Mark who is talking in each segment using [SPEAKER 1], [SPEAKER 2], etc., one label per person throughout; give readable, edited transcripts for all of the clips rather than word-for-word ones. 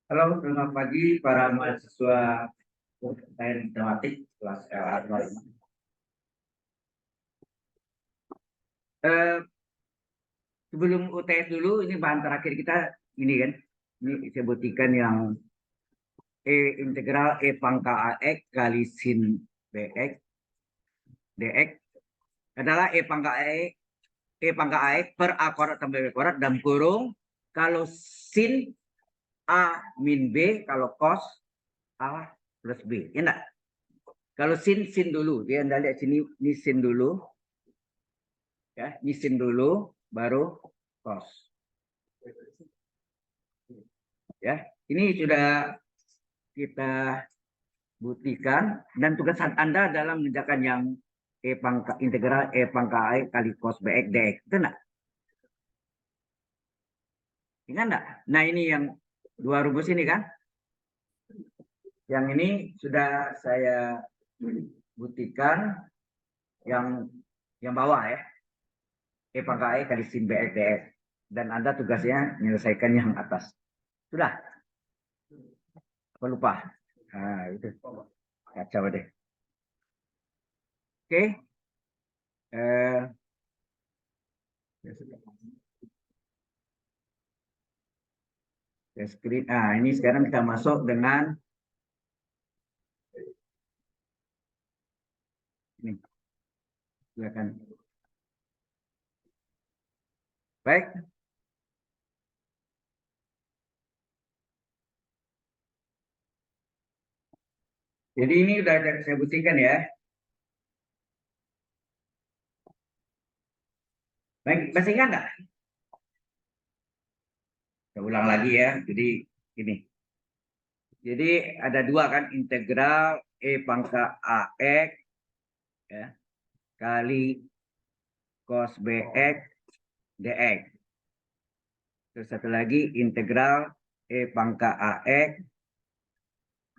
[SPEAKER 1] Halo, selamat pagi para mahasiswa Sains Matematik kelas LA 25. Eh, Sebelum UTS dulu, ini bahan terakhir kita ini kan. Ini saya buktikan yang E integral E pangkat AX kali sin BX DX adalah E pangkat AX per A kuadrat tambah B kuadrat dan kurung kalau sin A min B, kalau cos A plus B. Ya enggak? Kalau sin dulu, dia Anda lihat sini, ini sin dulu. Ya, nyisin dulu baru cos. Ya, ini sudah kita buktikan dan tugas Anda dalam mengerjakan yang E pangkat integral E pangkat I kali cos BX dx. Itu enggak? Ingat enggak? Nah, ini yang dua rumus ini kan. Yang ini sudah saya buktikan yang bawah ya. E pangkat I kali sin BX dx. Dan Anda tugasnya menyelesaikan yang atas. Sudah? Apa lupa? Nah, itu. Kacau deh. Oke. Eh, screen. Ah, ini sekarang kita masuk dengan ini. Silakan. Baik. Jadi ini sudah saya buktikan ya. Baik, masih ingat nggak? Saya ulang lagi ya. Jadi ini. Jadi ada dua kan integral E pangkat AX ya, kali cos BX dx. Terus satu lagi integral E pangkat AX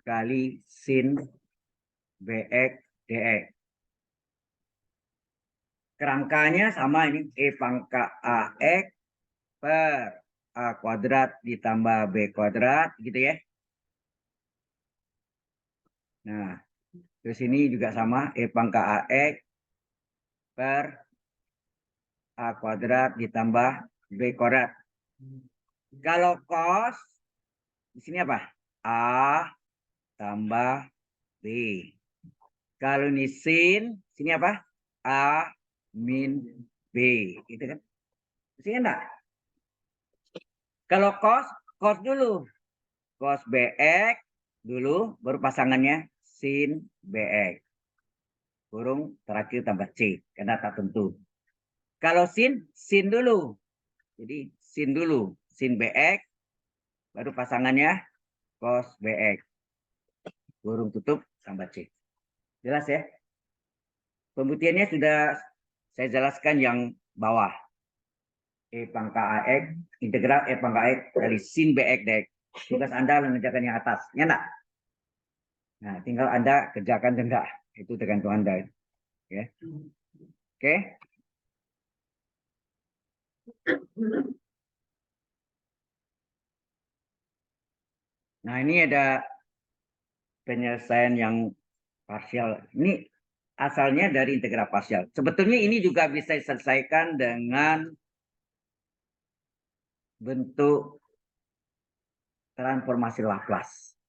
[SPEAKER 1] kali sin BX dx. Kerangkanya sama ini E pangkat AX per A kuadrat ditambah B kuadrat gitu ya. Nah, terus ini juga sama E pangkat AX per A kuadrat ditambah B kuadrat. Kalau cos di sini apa? A tambah B. Kalau ini sin, sini apa? A min B. Gitu kan? Sini enggak? Kalau cos dulu. Cos BX dulu, baru pasangannya sin BX. Kurung terakhir tambah C, karena tak tentu. Kalau sin dulu. Jadi sin dulu. Sin BX, baru pasangannya cos BX. Kurung tutup tambah C. Jelas ya? Pembuktiannya sudah saya jelaskan yang bawah. E pangkat AX, integral E pangkat AX dari sin BX dx. Tugas Anda mengerjakan yang atas. Ya enggak? Nah, tinggal Anda kerjakan enggak. Itu tergantung Anda. Ya. Oke. Nah, ini ada penyelesaian yang parsial. Ini asalnya dari integral parsial. Sebetulnya ini juga bisa diselesaikan dengan bentuk transformasi Laplace.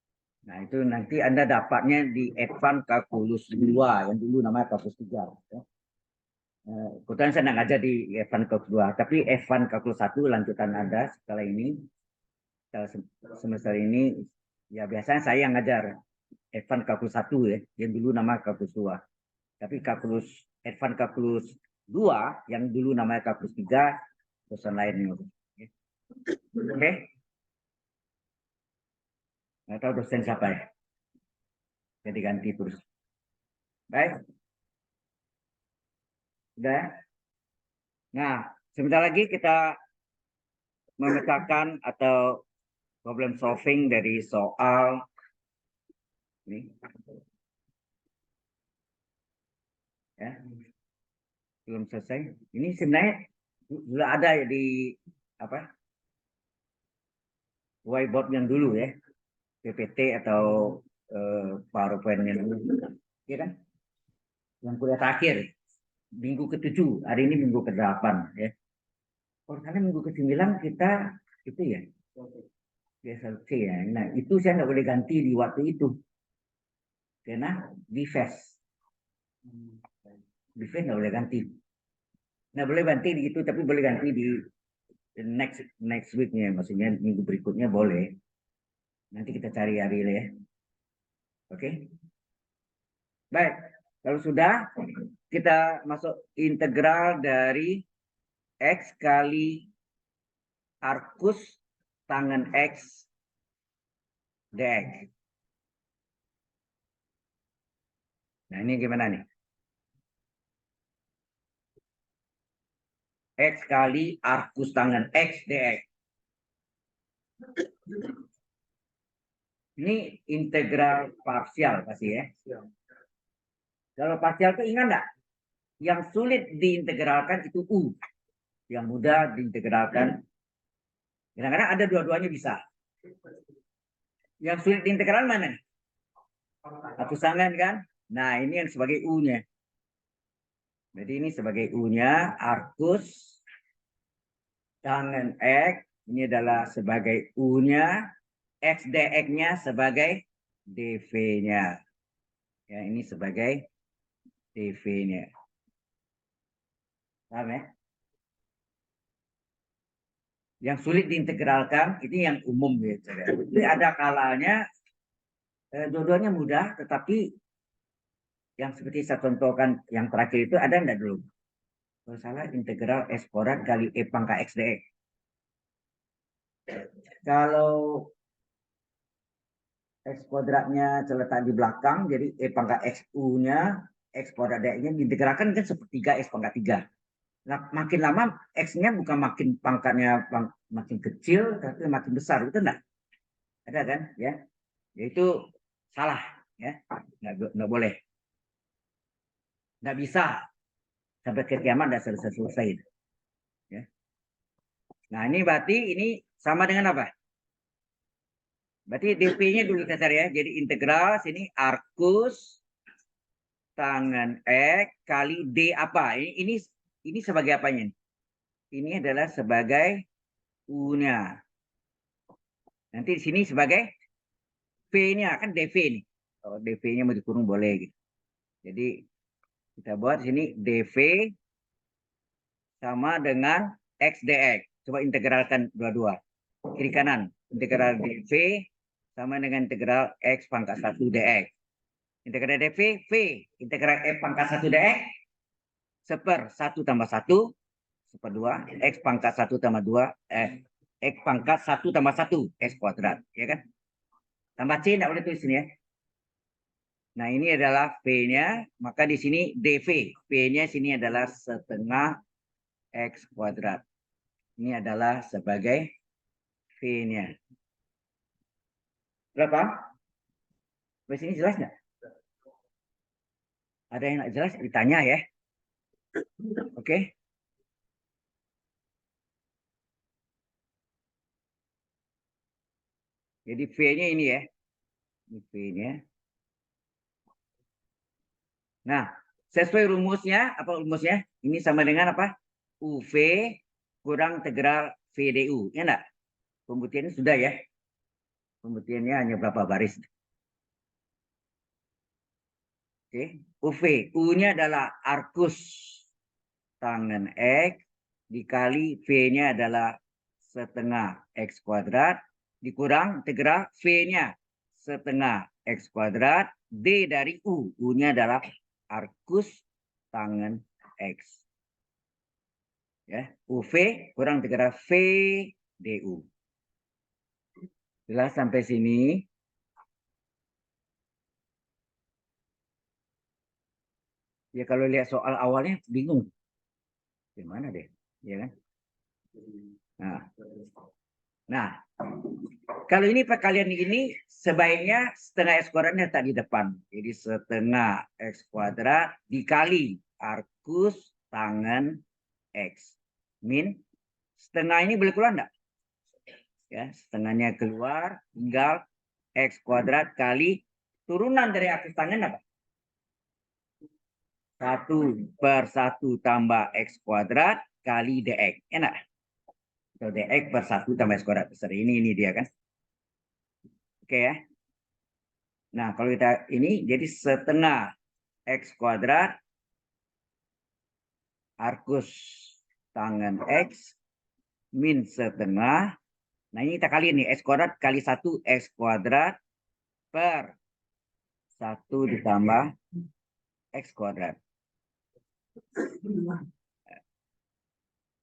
[SPEAKER 1] Nah, itu nanti Anda dapatnya di Advanced Calculus 2, yang dulu namanya Calculus 3. Ya. Kebetulan saya nggak ngajar di Advanced Calculus 2, tapi Advanced Calculus 1 lanjutan Anda setelah ini, semester ini, ya biasanya saya yang ngajar Advanced Calculus 1 ya, yang dulu nama Calculus 2. Tapi Advanced Calculus 2 yang dulu namanya Calculus 3 dosen lain. Oke. Nggak tahu dosen siapa ya. Jadi ganti terus. Baik. Sudah. Nah, sebentar lagi kita memecahkan atau problem solving dari soal ini. Ya. Belum selesai. Ini sebenarnya sudah ada di apa? Whiteboard yang dulu ya. PPT atau PowerPoint-nya dulu, ya kan? Yang kuliah terakhir, minggu ke-7, hari ini minggu ke-8, ya. Kalau karena minggu ke-9 kita itu ya, BSLC ya. Nah, itu saya nggak boleh ganti di waktu itu. Karena di fest. Di fest nggak boleh ganti. Nggak boleh ganti di itu, tapi boleh ganti di next weeknya, maksudnya minggu berikutnya boleh. Nanti kita cari hari ya. Oke. Baik. Kalau sudah, kita masuk integral dari X kali arcus tangen X dx. Nah, ini gimana nih? X kali arcus tangen X dx. Ini integral parsial pasti ya. Kalau parsial itu ingat enggak? Yang sulit diintegralkan itu U. Yang mudah diintegralkan. Kadang-kadang ada dua-duanya bisa. Yang sulit diintegral mana? Arcus tangen kan? Nah, ini yang sebagai U-nya. Jadi ini sebagai U-nya, arcus tangen X. Ini adalah sebagai U-nya, X dx-nya sebagai dv-nya. Ya, ini sebagai dv-nya. Paham ya? Yang sulit diintegralkan, ini yang umum ya. Jadi ada kalanya, dua-duanya mudah, tetapi yang seperti saya contohkan yang terakhir itu ada enggak dulu? Kalau salah integral S kuadrat kali E pangkat X dx. Kalau X kuadratnya terletak di belakang, jadi E pangkat X U-nya, X kuadrat dx-nya diintegralkan kan sepertiga X pangkat 3. Nah, makin lama X-nya bukan makin pangkatnya makin kecil, tapi makin besar, betul enggak? Ada kan? Ya, itu salah. Ya, nggak boleh. Nggak bisa. Sampai ke kiamat nggak selesai. Ya. Nah, ini berarti ini sama dengan apa? Berarti dp-nya dulu kita cari ya. Jadi integral sini arcus tangen X kali D apa? Ini sebagai apanya? Ini adalah sebagai U-nya. Nanti di sini sebagai V-nya kan dv nih. Kalau dv-nya mau dikurung boleh gitu. Jadi kita buat sini dv sama dengan X dx. Coba integralkan dua-dua. Kiri kanan. Integral dv sama dengan integral X pangkat 1 dx. Integral dv, V. Integral X pangkat 1 dx. Seper 1 tambah 1. Seper 2. X pangkat 1 tambah 2. X pangkat 1 tambah 1. X kuadrat. Ya kan? Tambah C tidak boleh tulis sini ya. Nah, ini adalah V-nya. Maka di sini dv. V-nya sini adalah setengah X kuadrat. Ini adalah sebagai V-nya. Berapa? Di sini jelas nggak? Ada yang nggak jelas? Ditanya ya. Oke. Jadi V-nya ini ya. Ini V-nya. Nah, sesuai rumusnya, apa rumusnya? Ini sama dengan apa? UV kurang integral VDU. Ya enggak? Pembuktiannya sudah ya. Pembuktiannya hanya berapa baris. Oke. UV. U-nya adalah arcus tangen X dikali V-nya adalah setengah X kuadrat dikurang integral V-nya setengah X kuadrat D dari U. U-nya adalah arcus tangen X. Ya, UV kurang integral V DU. Jelas sampai sini? Ya kalau lihat soal awalnya bingung. Gimana deh? Ya kan? Nah, kalau ini perkalian ini sebaiknya setengah X kuadratnya tak di depan. Jadi setengah X kuadrat dikali arcus tangen X. Min setengah ini boleh keluar enggak? Ya, setengahnya keluar, tinggal X kuadrat kali turunan dari arcus tangen apa? 1/1 tambah X kuadrat kali dx. Enak? Atau dx per 1 tambah X kuadrat besar. Ini dia kan. Oke ya. Nah, kalau kita ini jadi setengah X kuadrat arcus tangen X min setengah. Nah, ini kita kali ini X kuadrat kali 1 X kuadrat per 1 ditambah X kuadrat.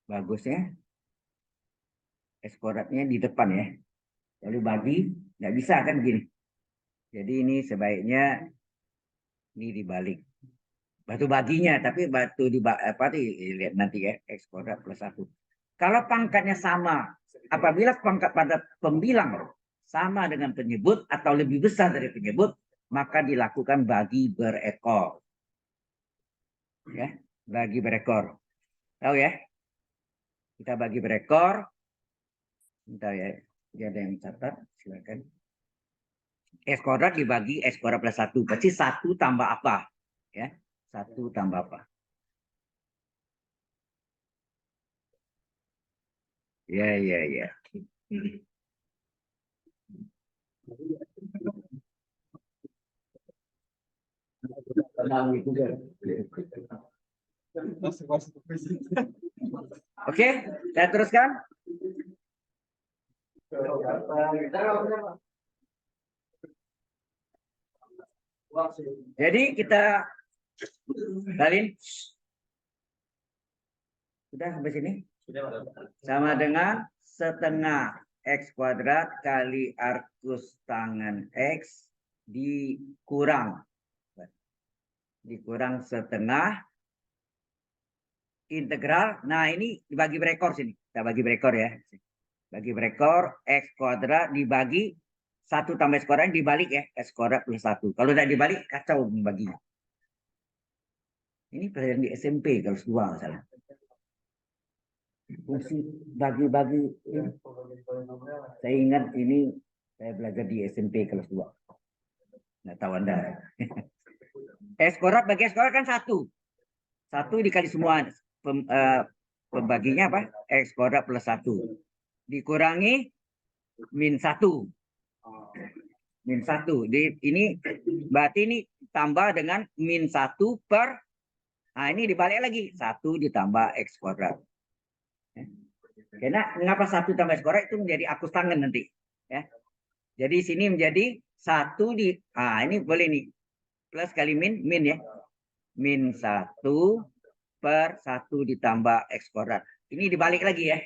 [SPEAKER 1] Bagusnya X kuadratnya di depan ya. Lalu bagi, nggak bisa kan gini. Jadi ini sebaiknya ini dibalik. Batu baginya, tapi batu di apa lihat nanti ya, X kuadrat plus 1. Kalau pangkatnya sama, apabila pangkat pada pembilang sama dengan penyebut atau lebih besar dari penyebut, maka dilakukan bagi berekor. Ya, bagi berekor. Tahu ya? Kita bagi berekor. Bentar ya, ada yang catat, silakan. X kuadrat dibagi X kuadrat plus 1. Berarti 1 tambah apa? Ya, 1 tambah apa? Ya. Oke, saya teruskan. Jadi kita kalian sudah sampai sini? Sama dengan setengah X kuadrat kali arcus tangen X dikurang setengah integral. Nah, ini dibagi berekor sini. Kita bagi berekor ya. Bagi berekor X kuadrat dibagi 1 tambah X kuadrat dibalik ya. X kuadrat plus 1. Kalau tidak dibalik, kacau membaginya. Ini pelajaran di SMP kelas 2 salah. Fungsi bagi-bagi. Saya ingat ini saya belajar di SMP kelas 2. Nggak tahu Anda. X kuadrat bagi X kuadrat kan 1. 1 dikali semua. Pembaginya apa? X kuadrat plus 1. Dikurangi min 1. Min 1. Ini berarti ini tambah dengan min 1 per. Nah, ini dibalik lagi. 1 ditambah X kuadrat. Karena mengapa 1 tambah X kuadrat itu menjadi arcus tangen nanti. Ya. Jadi sini menjadi 1 di. Ah, ini boleh nih. Plus kali min ya. Min 1 per 1 ditambah X kuadrat. Ini dibalik lagi ya.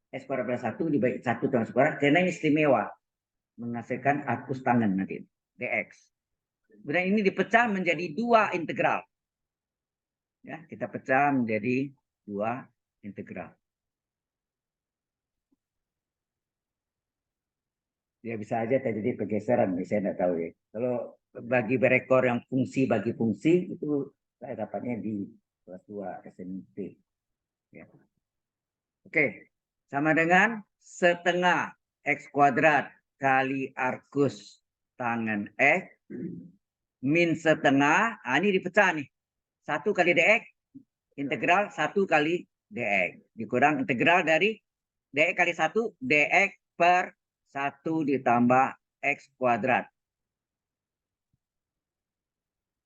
[SPEAKER 1] X kuadrat plus 1 dibagi 1 tambah X kuadrat. Karena ini istimewa. Menghasilkan arcus tangen nanti. dx. Kemudian ini dipecah menjadi 2 integral. Ya, kita pecah menjadi 2 integral. Ya bisa aja terjadi pergeseran, saya tidak tahu ya. Kalau bagi berekor yang fungsi bagi fungsi itu saya dapatnya di kelas 2 SMP. Ya. Oke, sama dengan setengah X kuadrat kali arcus tangen X min setengah. Nah, ini dipecah nih. 1 kali dx integral 1 kali dx dikurang integral dari dx kali 1 dx per 1 ditambah X kuadrat.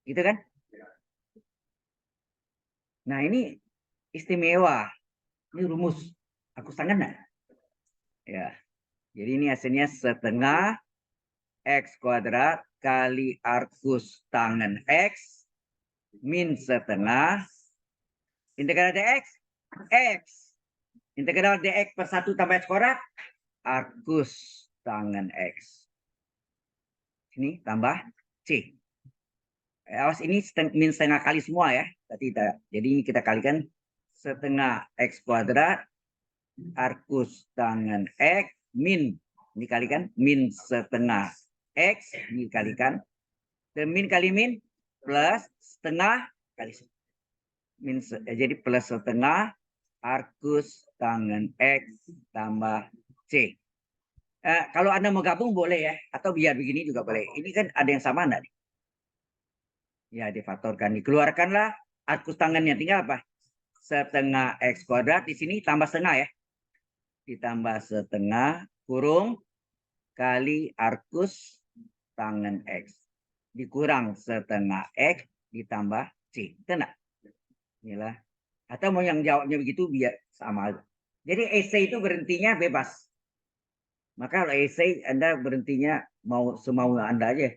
[SPEAKER 1] Gitu kan? Nah, ini istimewa. Ini rumus. Arcus tangen enggak? Ya. Jadi ini hasilnya setengah X kuadrat kali arcus tangen X min setengah integral dx X. Integral dx per 1 tambah X kuadrat arcus tangen X. Ini tambah C. Awas ini min setengah kali semua ya. Jadi ini kita kalikan setengah X kuadrat arcus tangen X min. Ini kalikan min setengah X dikalikan. Dan min kali min plus setengah kali min. Jadi plus setengah arcus tangen X tambah C. Kalau Anda mau gabung boleh ya, atau biar begini juga boleh. Ini kan ada yang sama enggak nih? Ya, difaktorkan. Dikeluarkanlah arkus tangannya. Tinggal apa? Setengah X kuadrat. Di sini tambah setengah ya. Ditambah setengah kurung kali arkus tangan X. Dikurang setengah X ditambah C. Itu enggak? Inilah. Atau mau yang jawabnya begitu biar sama. Jadi essay itu berhentinya bebas. Maka kalau essay Anda berhentinya mau semau Anda aja.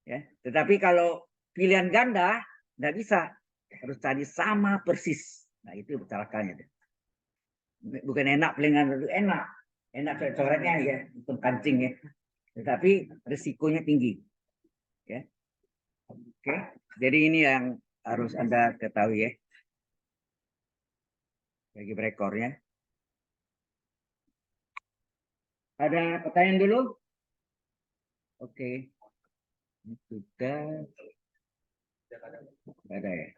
[SPEAKER 1] Ya. Tetapi kalau pilihan ganda nggak bisa, harus tadi sama persis. Nah itu celakanya. Bukan enak pilihan itu enak coret-coretnya ya untuk kancing ya. Tetapi risikonya tinggi. Ya. Oke, jadi ini yang harus Anda ketahui ya. Bagi berekornya. Ada pertanyaan dulu? Oke. Sudah ada ya.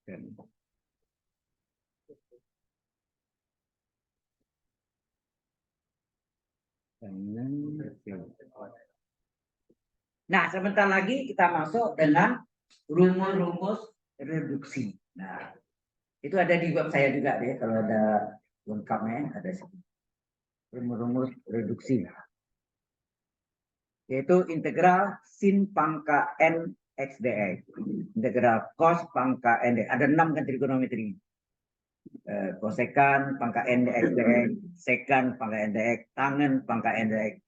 [SPEAKER 1] Dan nah, sebentar lagi kita masuk dengan rumus-rumus reduksi. Nah, itu ada di web saya juga deh, kalau ada lengkapnya ada sini. Rumus-rumus reduksi. Yaitu integral sin pangka n x dx. Integral cos pangka n dx. Ada 6 kan trigonometri. Kosekan pangka n dx dx, sekan pangka n dx, tangen pangka n dx,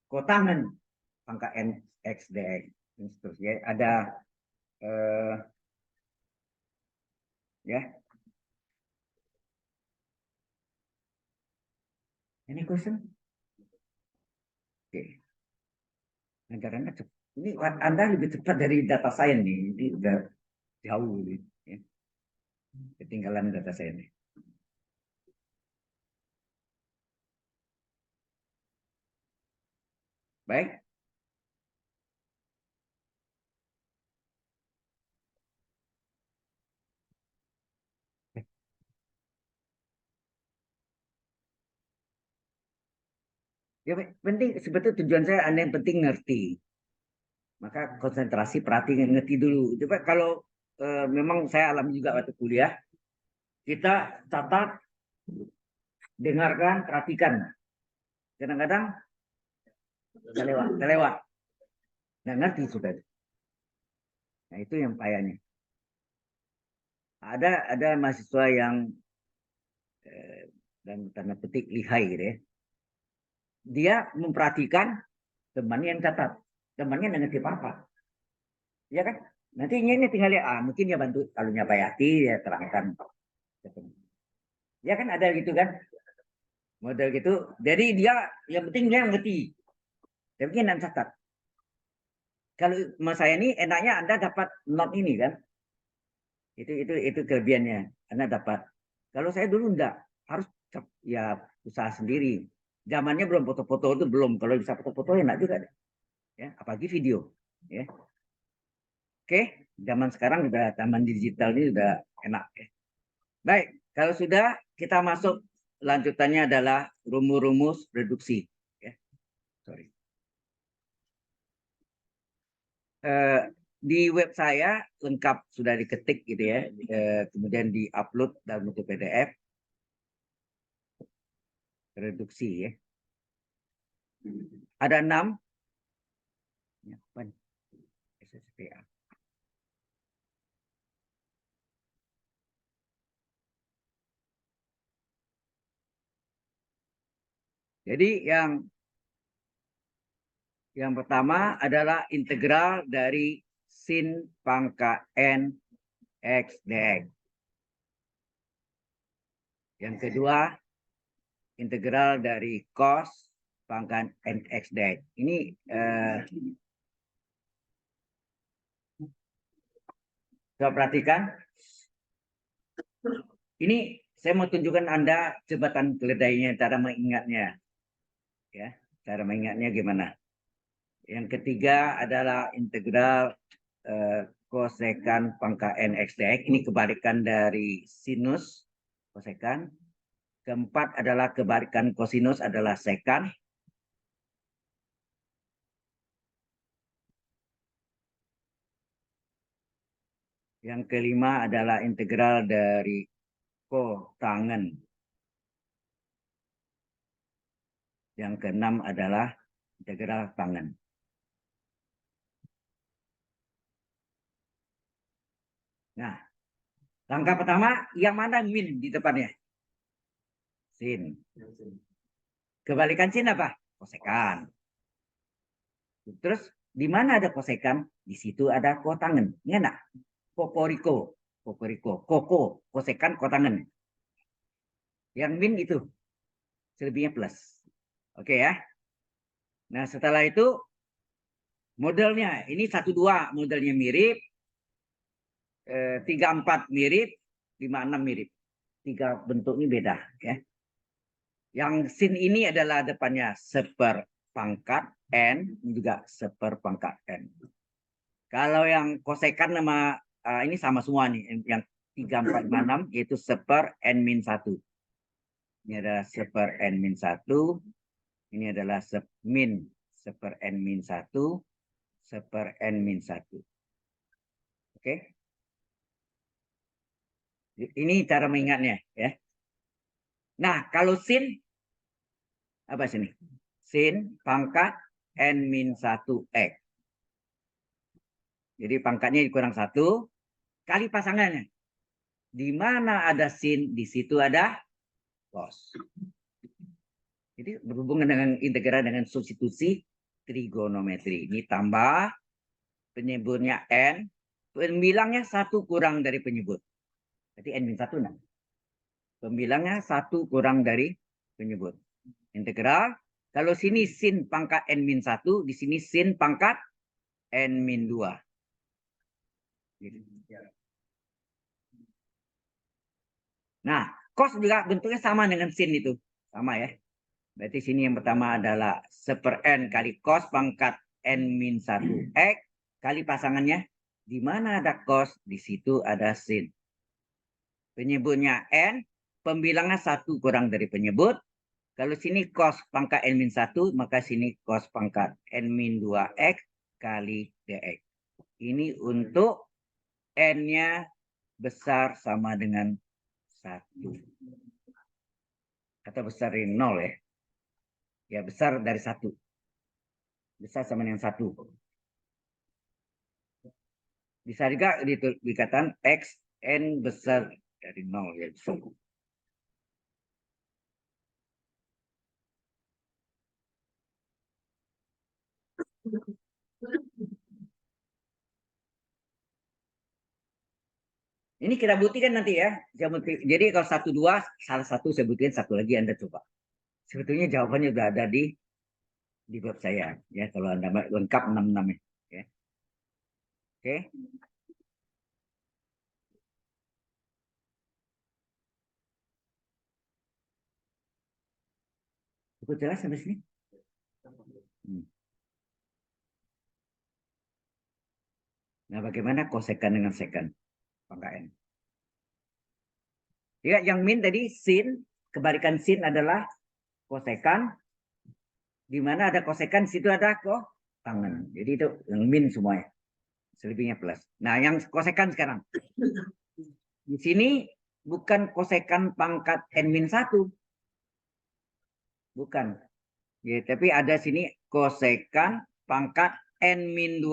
[SPEAKER 1] kotangen pangka n x dx. Seterusnya ada ya. Any question? Oke. Negaranya cepat. Ini Anda lebih cepat dari data science nih. Ini udah jauh nih. Ya. Ketinggalan data science. Baik. Ya, penting sebetulnya tujuan saya Anda yang penting ngerti. Maka konsentrasi, perhatian, ngerti dulu. Coba kalau memang saya alami juga waktu kuliah, kita catat, dengarkan, perhatikan. Kadang-kadang terlewat. Nggak ngerti sudah. Nah itu yang payahnya. Ada mahasiswa yang dan tanda petik lihai gitu ya. Dia memperhatikan temannya yang catat. Temannya nggak ngerti apa-apa. Ya kan? Nanti ini tinggal lihat, mungkin dia bantu kalau Bayati ya terangkan. Ya kan ada gitu kan? Model gitu. Jadi dia yang penting dia ngerti. Tapi kan catat. Kalau mas saya ini enaknya Anda dapat not ini kan? Itu kelebihannya. Anda dapat. Kalau saya dulu enggak, harus ya usaha sendiri. Zamannya belum foto-foto itu belum. Kalau bisa foto-foto enak juga deh. Ya, apalagi video. Ya. Oke, zaman sekarang udah zaman digital ini udah enak ya. Baik, kalau sudah kita masuk lanjutannya adalah rumus-rumus reduksi. Ya. Sorry. Di web saya lengkap sudah diketik gitu ya, kemudian diupload dalam bentuk PDF reduksi ya. Ada 6. SSPA. Jadi yang pertama adalah integral dari sin pangka n x dx. Yang kedua, integral dari cos pangkat n x dx. Ini coba perhatikan. Ini saya mau tunjukkan Anda jembatan keledainya, cara mengingatnya. Ya, cara mengingatnya gimana? Yang ketiga adalah integral kosekan pangkat n x dx. Ini kebalikan dari sinus kosekan. Keempat adalah kebalikan kosinus adalah sekan. Yang kelima adalah integral dari kotangen. Yang keenam adalah integral tangen. Nah, langkah pertama, yang mana min di depannya? Sin. Kebalikan sin apa? Kosekan. Terus, di mana ada kosekan? Di situ ada kotangen. Ini enak. Kokoriko. Kokoriko. Koko. Kosekan, kotangen. Yang min itu. Selebihnya plus. Oke ya. Nah, setelah itu, modelnya. Ini 1-2 modelnya mirip. 3-4 mirip. 5-6 mirip. 3 bentuk ini beda. Ya. Yang sin ini adalah depannya seperpangkat N, juga seperpangkat N. Kalau yang kosekan nama ini sama semua nih, yang 3, 4, 5, 6, yaitu seper N-1. Ini adalah seper N-1. Ini adalah seper N-1, seper N-1. Oke. Ini cara mengingatnya ya. Nah, kalau sin apa sini? Sin pangkat N-1 X. Jadi pangkatnya dikurang 1 kali pasangannya. Di mana ada sin, di situ ada cos. Jadi berhubungan dengan integral dengan substitusi trigonometri. Ini tambah penyebutnya N, pembilangnya 1 kurang dari penyebut. Jadi N-1 nah. Pembilangnya 1 kurang dari penyebut. Integral, kalau sini sin pangkat N-1, di sini sin pangkat N-2. Nah, cos juga bentuknya sama dengan sin itu. Sama ya. Berarti sini yang pertama adalah seper N kali cos pangkat N-1 X kali pasangannya. Di mana ada cos, di situ ada sin. Penyebutnya N, pembilangnya 1 kurang dari penyebut. Kalau sini cos pangkat N-1, maka sini cos pangkat N-2X kali DX. Ini untuk N-nya besar sama dengan 1. Kata besar dari 0 ya. Ya besar dari 1. Besar sama dengan 1. Bisa juga dikatakan X N besar dari 0 ya. Ini kita buktikan nanti ya. Jadi kalau 1-2, salah satu saya buktikan, satu lagi Anda coba. Sebetulnya jawabannya sudah ada di web saya ya, kalau Anda lengkap 66 ya. Oke. Cukup jelas sampai sini? Nah, bagaimana kosekan dengan sekan pangkat N? Ya, yang min tadi sin, kebalikan sin adalah kosekan. Di mana ada kosekan, situ ada tangan. Jadi itu yang min semuanya. Selebihnya plus. Nah, yang kosekan sekarang. Di sini bukan kosekan pangkat N-1. Bukan. Ya, tapi ada sini kosekan pangkat N-2.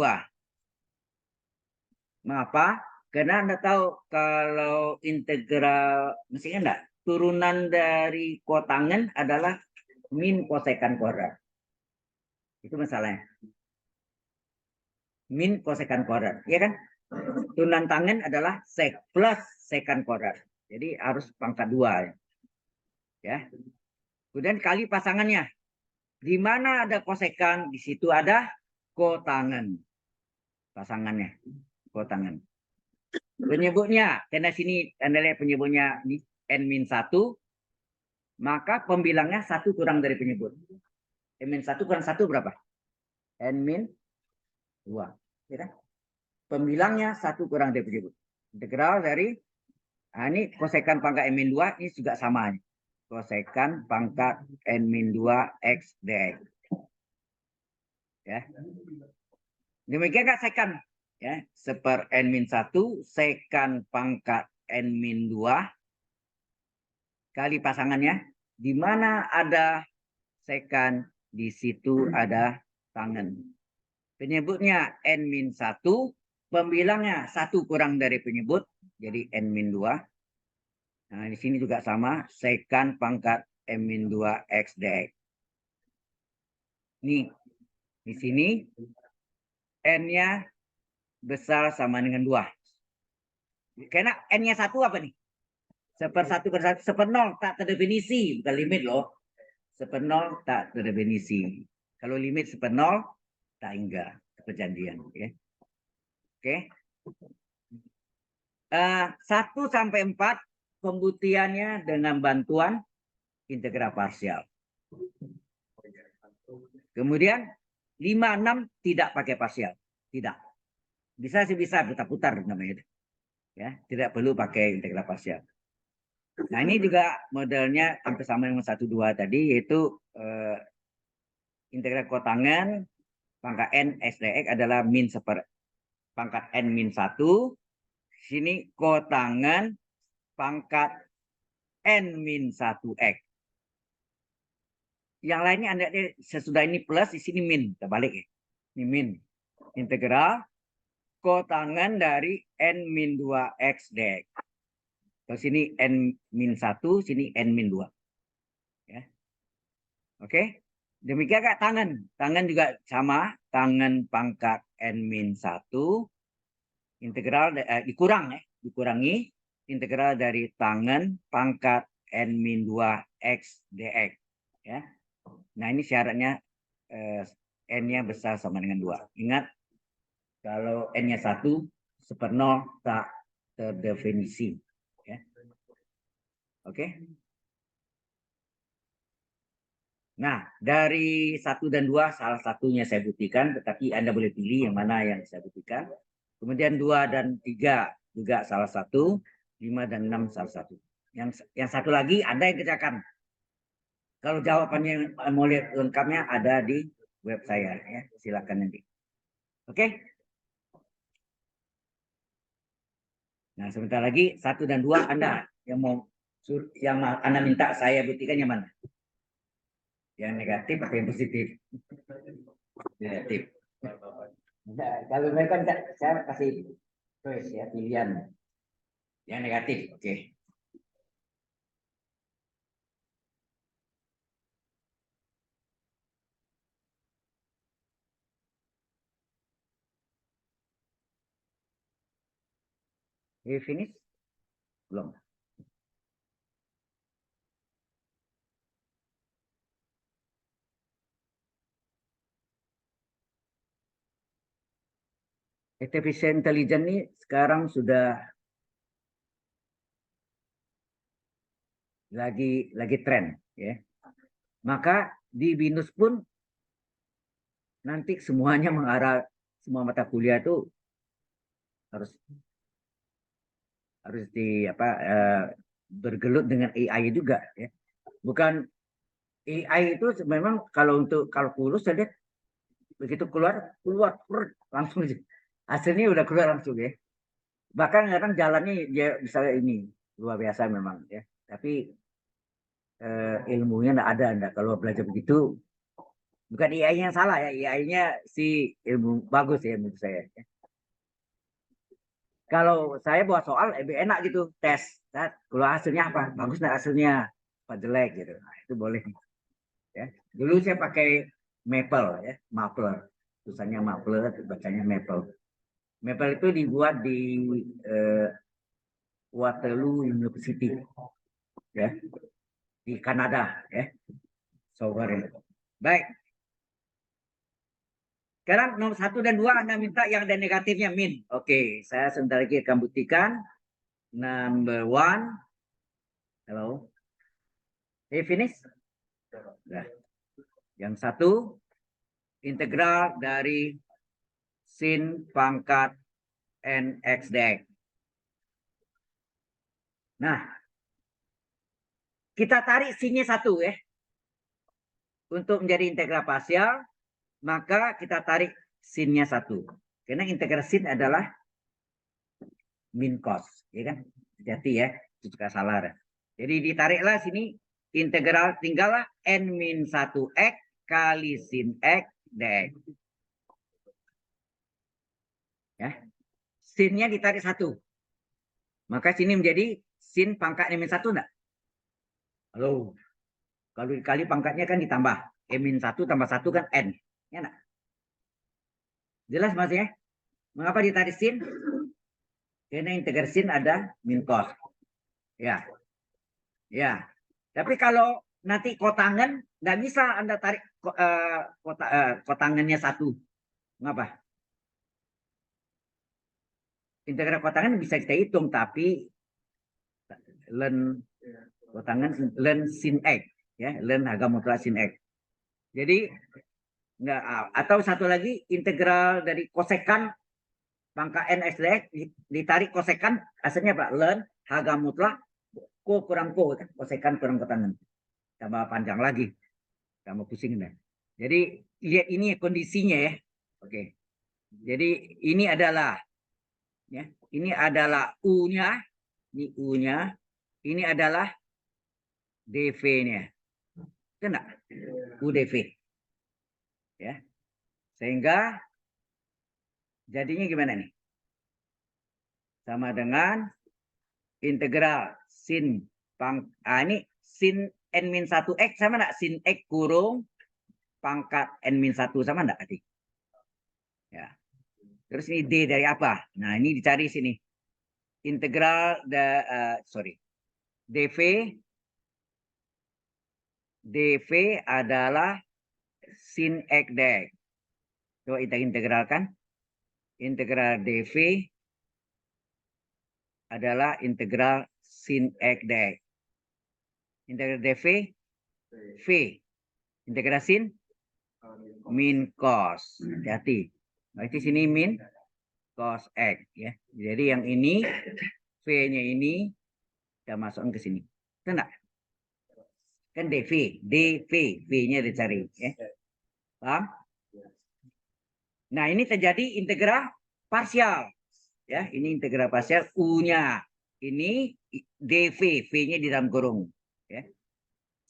[SPEAKER 1] Mengapa? Karena Anda tahu kalau integral, mesti enggak, turunan dari kotangen adalah min kosekan kuadrat. Itu masalahnya. Min kosekan kuadrat, ya kan? Turunan tangen adalah sek plus sekan kuadrat. Jadi harus pangkat 2 ya. Kemudian kali pasangannya. Di mana ada kosekan, di situ ada kotangen. Pasangannya, kotangen. Penyebutnya, karena sini Anda lihat penyebutnya N-1, maka pembilangnya 1 kurang dari penyebut. N-1 kurang 1 berapa? N-2. Ya, pembilangnya 1 kurang dari penyebut. Integral dari, nah ini kosekan pangkat N-2, ini juga sama. kosekan pangkat N-2 X dx. Ya. Demikian kan sekan. Ya, seper N-1 sekan pangkat N-2 kali pasangannya. Di mana ada sekan, di situ ada tangen. Penyebutnya N-1, pembilangnya 1 kurang dari penyebut, jadi N-2. Nah, di sini juga sama, sekan pangkat N-2 X dx. Nih, di sini N-nya besar sama dengan 2. Karena N-nya 1 apa nih? Seper 1 per 1, seper 0 tak terdefinisi, bukan limit loh. Seper 0 tak terdefinisi. Kalau limit seper 0, tak hingga perjanjian. Okay. Oke. 1 sampai 4 pembuktiannya dengan bantuan integral parsial. Kemudian 5, 6 tidak pakai parsial. Tidak. Bisa putar-putar namanya. Ya, tidak perlu pakai integral parsial. Nah, ini juga modelnya hampir sama dengan 1, 2 tadi, yaitu integral kotangen pangkat N X dx adalah min seper pangkat N min 1. Sini kotangen pangkat N min 1 X. Yang lainnya Anda sesudah ini plus, di sini min. Terbalik ya. Ini min. Integral kotangen dari N min 2 X dx. Terus sini N min 1, sini N min 2. Ya. Oke. Demikian kak tangan. Tangan juga sama. Tangan pangkat N min 1. Integral dikurangi. Integral dari tangan pangkat N min 2 X dx. Ya. Nah ini syaratnya N-nya besar sama dengan 2. Ingat, kalau N-nya 1, seper 0 tak terdefinisi. Ya. Oke. Nah, dari 1 dan 2 salah satunya saya buktikan, tetapi Anda boleh pilih yang mana yang saya buktikan. Kemudian 2 dan 3 juga salah satu, 5 dan 6 salah satu. Yang satu lagi Anda yang kerjakan. Kalau jawabannya mau lihat lengkapnya ada di web saya ya. Silakan nanti. Oke? Nah, sebentar lagi 1 dan 2 Anda yang Anda minta saya buktikan yang mana? Yang negatif atau yang positif? Negatif. Nah, kalau mereka saya kasih choice ya, pilihan. Yang negatif, oke. You finish? Belum. Artificial intelligence ini sekarang sudah lagi tren ya. Maka di BINUS pun nanti semuanya mengarah, semua mata kuliah itu harus bergelut dengan AI juga ya. Bukan AI itu memang kalau untuk kalkulus saya lihat begitu keluar langsung hasilnya udah keluar langsung ya. Bahkan kadang jalannya dia misalnya ini luar biasa memang ya. Tapi ilmunya enggak ada, enggak. Kalau belajar begitu bukan AI-nya salah ya, AI-nya si ilmu bagus ya menurut saya. Kalau saya buat soal lebih enak gitu, tes. Nah, kalau hasilnya apa? Bagus nggak hasilnya? Apa jelek gitu. Nah, itu boleh. Ya. Dulu saya pakai Maple ya, Maple. Tulisannya Maple, bacanya Maple. Maple itu dibuat di Waterloo University ya, di Kanada ya. Software. Baik. Sekarang nomor 1 dan 2 Anda minta yang ada negatifnya min. Oke, saya sebentar lagi akan buktikan. Number 1. Hello. Hey, finish? Nah, yang 1 integral dari sin pangkat NX dx. Nah, kita tarik sinnya 1 ya. Untuk menjadi integral parsial, maka kita tarik sinnya 1. Karena integral sin adalah min cos, ya kan? Hati ya, itu juga salah. Jadi ditariklah sini integral, tinggallah n-1x kali sin x dx. Ya. Sinnya ditarik 1. Maka sini menjadi sin pangkat n-1 enggak? Halo. Kalau dikali pangkatnya kan ditambah. n-1 tambah 1 kan n. Ya enggak? Jelas Mas ya? Mengapa ditarik sin? Karena integral sin ada min cos. Ya. Ya. Tapi kalau nanti kotangan nggak bisa Anda tarik kotangannya 1. Mengapa? Integral kotangan bisa kita hitung, tapi len kotangan len sin x ya, len harga mutlak sin x. Jadi enggak, atau satu lagi integral dari kosekan pangkat n x dx ditarik kosekan, hasilnya apa? Len harga mutlak ko kurang ko, kosekan kurang kotangan. Tambah panjang lagi, tambah pusing deh. Jadi lihat ini kondisinya ya. Oke. Jadi ini adalah ya, ini adalah U-nya, ini U-nya, ini adalah dv-nya. Kena UDV. Ya. Sehingga jadinya gimana nih? Sama dengan integral sin ini sin n-1x sama enggak? Sin x kurung pangkat n-1 sama enggak tadi? Ya. Terus ini D dari apa? Nah, ini dicari sini. Integral dv adalah sin x dx. Coba kita integralkan. Integral dv adalah integral sin x dx. Integral dv v. Integral sin min cos. Hati-hati. Berarti sini min cos x ya. Jadi yang ini v-nya ini kita masukkan ke sini. Enggak? Kan dv, v-nya dicari ya. Paham? Nah, ini terjadi integral parsial. Ya, ini integral parsial U-nya. Ini dv, v-nya di dalam kurung, ya.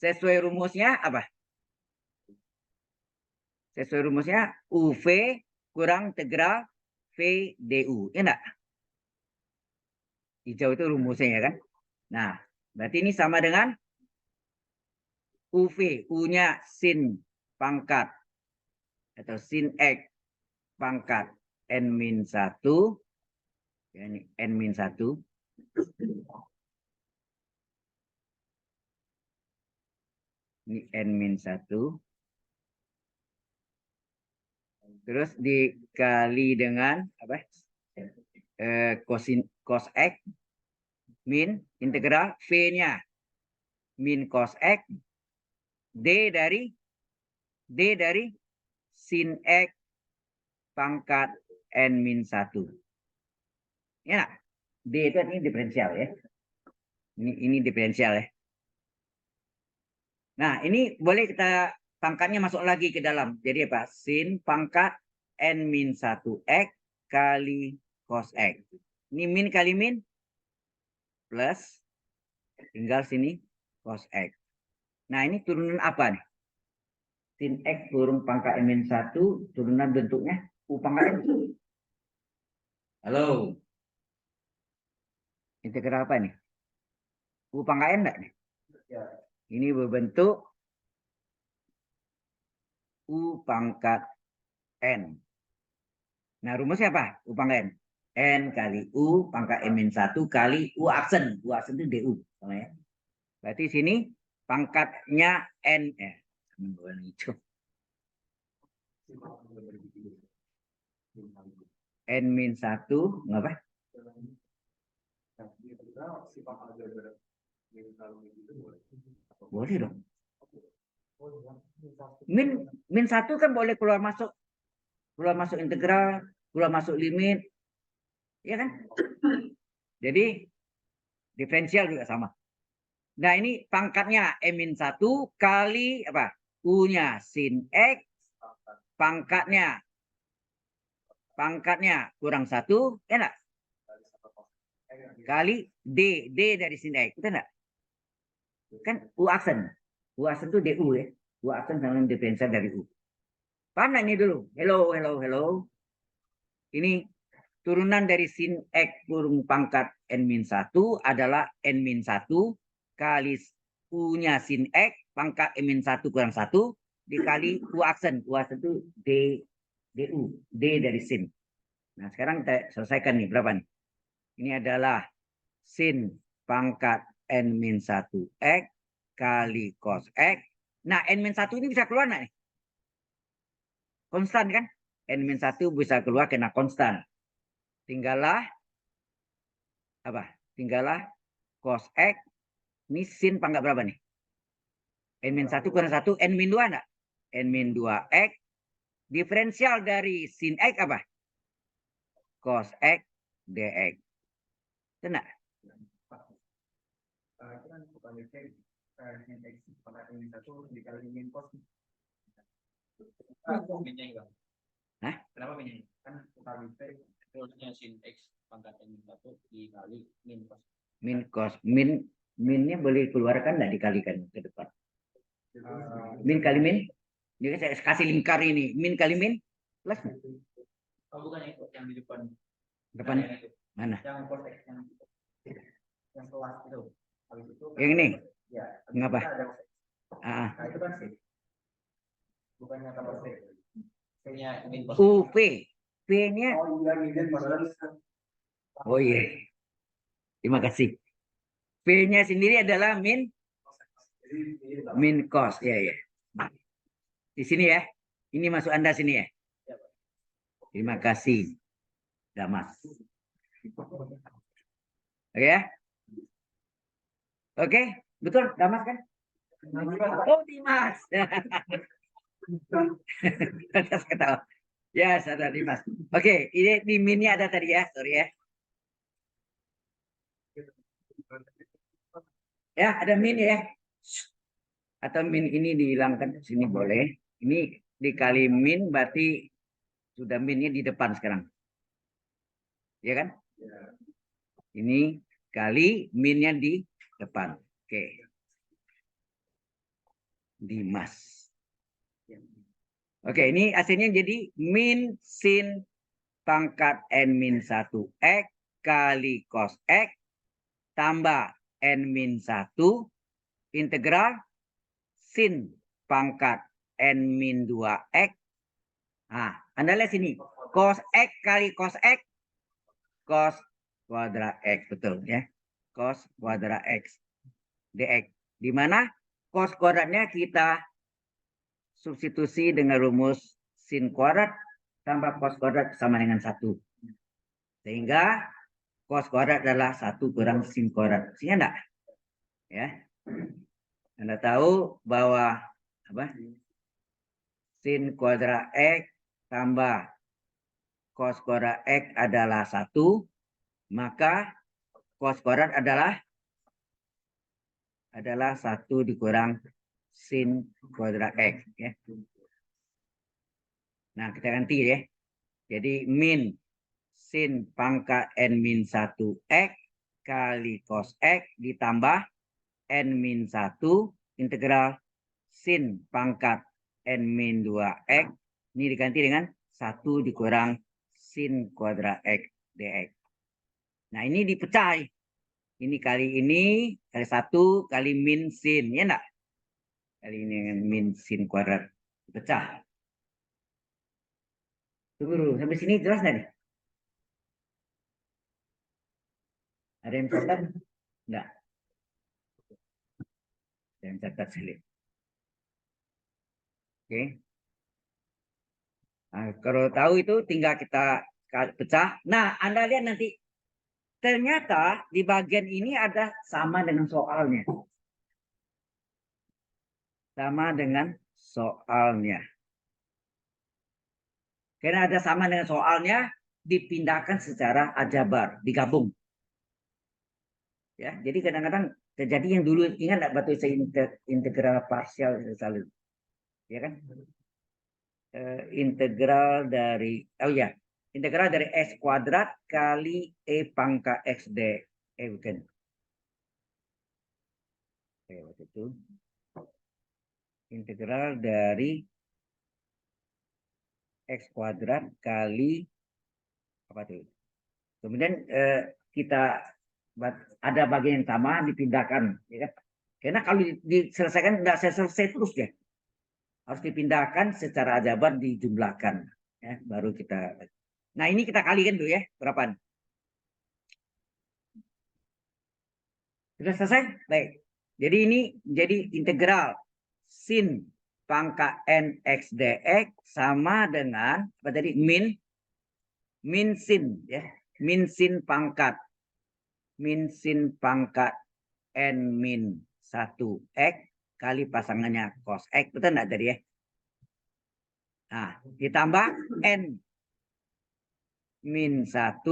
[SPEAKER 1] Sesuai rumusnya apa? Sesuai rumusnya UV kurang integral V du. Ya enggak? Hijau itu rumusnya ya kan? Nah, berarti ini sama dengan UV. U-nya sin pangkat atau sin X pangkat N-1. Ya, ini N-1. Ini N-1. Terus dikali dengan apa? Cos X min integral V-nya min cos X D dari sin X pangkat N-1. Ya, D itu ini diferensial ya. Ini diferensial ya. Nah, ini boleh kita pangkatnya masuk lagi ke dalam. Jadi apa? Sin pangkat N-1x kali cos X. Ini min kali min plus tinggal sini cos X. Nah, ini turunan apa nih? Sin X kurung pangkat N-1, turunan bentuknya U pangkat N. Halo. Integral apa nih? U pangkat N enggak nih? Ya. Ini berbentuk U pangkat N. Nah, rumusnya apa? U pangkat N. N kali U pangkat N-1 kali U aksen. U aksen itu DU. Ya. Berarti sini pangkatnya N. N-1 ngapa? Boleh dong. Min 1 kan boleh keluar masuk integral, keluar masuk limit. Ya kan? Jadi diferensial juga sama. Nah, ini pangkatnya M-1 kali apa? U-nya sin X, pangkatnya kurang 1, ya enggak? Kali D dari sin X, itu enggak? Kan U aksen. U aksen itu DU ya. U aksen sama diferensial dari U. Paham ini dulu? Hello. Ini turunan dari sin X kurung pangkat N-1 adalah N-1 kali U-nya sin X pangkat N-1 kurang 1 dikali U aksen. U aksen itu DU. D dari sin. Nah, sekarang kita selesaikan nih. Berapa nih? Ini adalah sin pangkat N-1 X kali cos X. Nah, N-1 ini bisa keluar nggak nih? Konstan kan? N-1 bisa keluar kena konstan. Tinggallah apa? Tinggallah cos X. Ini sin pangkat berapa nih? N-1 kurang 1, N-2 enggak? N-2X. Diferensial dari sin X apa? Cos X dx. Benar? Hah? Kenapa min? Kan terusnya sin X pangkat N-1 dikali min cos. Min cos. Minnya boleh keluarkan enggak dikalikan ke depan? Min kali min. Jadi saya kasih lingkar ini. Min kali min plus. Oh, bukan itu yang di depan. Depan mana? Yang cos X yang kelas itu. Yang ini? Ya. Mengapa? Nah, itu kan sih. Bukannya kalau C. P-nya min cos. P. P-nya. Oh iya. Terima kasih. P-nya sendiri adalah min cos. Ya. Di sini ya. Ini masuk Anda sini ya. Terima kasih. Damas. Oke ya. Oke, betul Damas kan? Oh, Dimas. Atas ketawa. Ya, sadar Dimas. Oke, ini di minnya ada tadi ya, sorry ya. Ya, ada min ya. Atau min ini dihilangkan sini boleh. Ini dikali min berarti sudah minnya di depan sekarang. Ya kan? Ini kali minnya di depan. Oke. Dimas. Oke, ini hasilnya jadi min sin pangkat N-1 X kali cos X tambah N-1 integral sin pangkat N-2 X. Nah, Anda lihat sini. Cos X kali cos X. Cos kuadrat X. Betul ya. Cos kuadrat X. dx. Di mana cos kuadratnya kita substitusi dengan rumus sin kuadrat tambah cos kuadrat sama dengan 1. Sehingga cos kuadrat adalah 1 kurang sin kuadrat. Sehingga enggak? Ya. Anda tahu bahwa apa? Sin kuadrat X tambah cos kuadrat X adalah 1, maka cos kuadrat adalah 1 dikurang sin kuadrat X. Ya. Nah, kita ganti ya. Jadi min sin pangkat N-1 X kali cos X ditambah N-1 integral sin pangkat N-2 X. Ini diganti dengan 1 dikurang sin kuadrat X dx. Nah, ini dipecah. Ini kali 1 kali min sin. Ya enggak? Kali ini dengan min sin kuadrat. Dipecah. Tunggu dulu. Sampai sini jelas nggak nih? Ada yang catat? Enggak. Ada yang catat sini. Oke. Nah, kalau tahu itu tinggal kita pecah. Nah, Anda lihat nanti. Ternyata di bagian ini ada sama dengan soalnya. Sama dengan soalnya. Karena ada sama dengan soalnya, dipindahkan secara aljabar, digabung. Ya, jadi kadang-kadang terjadi yang dulu ingat nggak batu saya integral parsial selalu, ya kan? Integral dari integral dari x kuadrat kali e pangkat x d bukan. Waktu itu integral dari x kuadrat kali apa tuh? Kemudian kita ada bagian yang sama dipindahkan, ya kan? Karena kalau diselesaikan tidak selesai terus ya, harus dipindahkan secara aljabar dijumlahkan, ya, baru kita. Nah ini kita kalikan dulu ya, berapa? Sudah selesai? Baik. Jadi ini jadi integral sin pangkat n x dx sama dengan apa tadi, min sin ya, min sin pangkat n min 1 x kali pasangannya cos x, betul enggak tadi ya? Nah, ditambah n min 1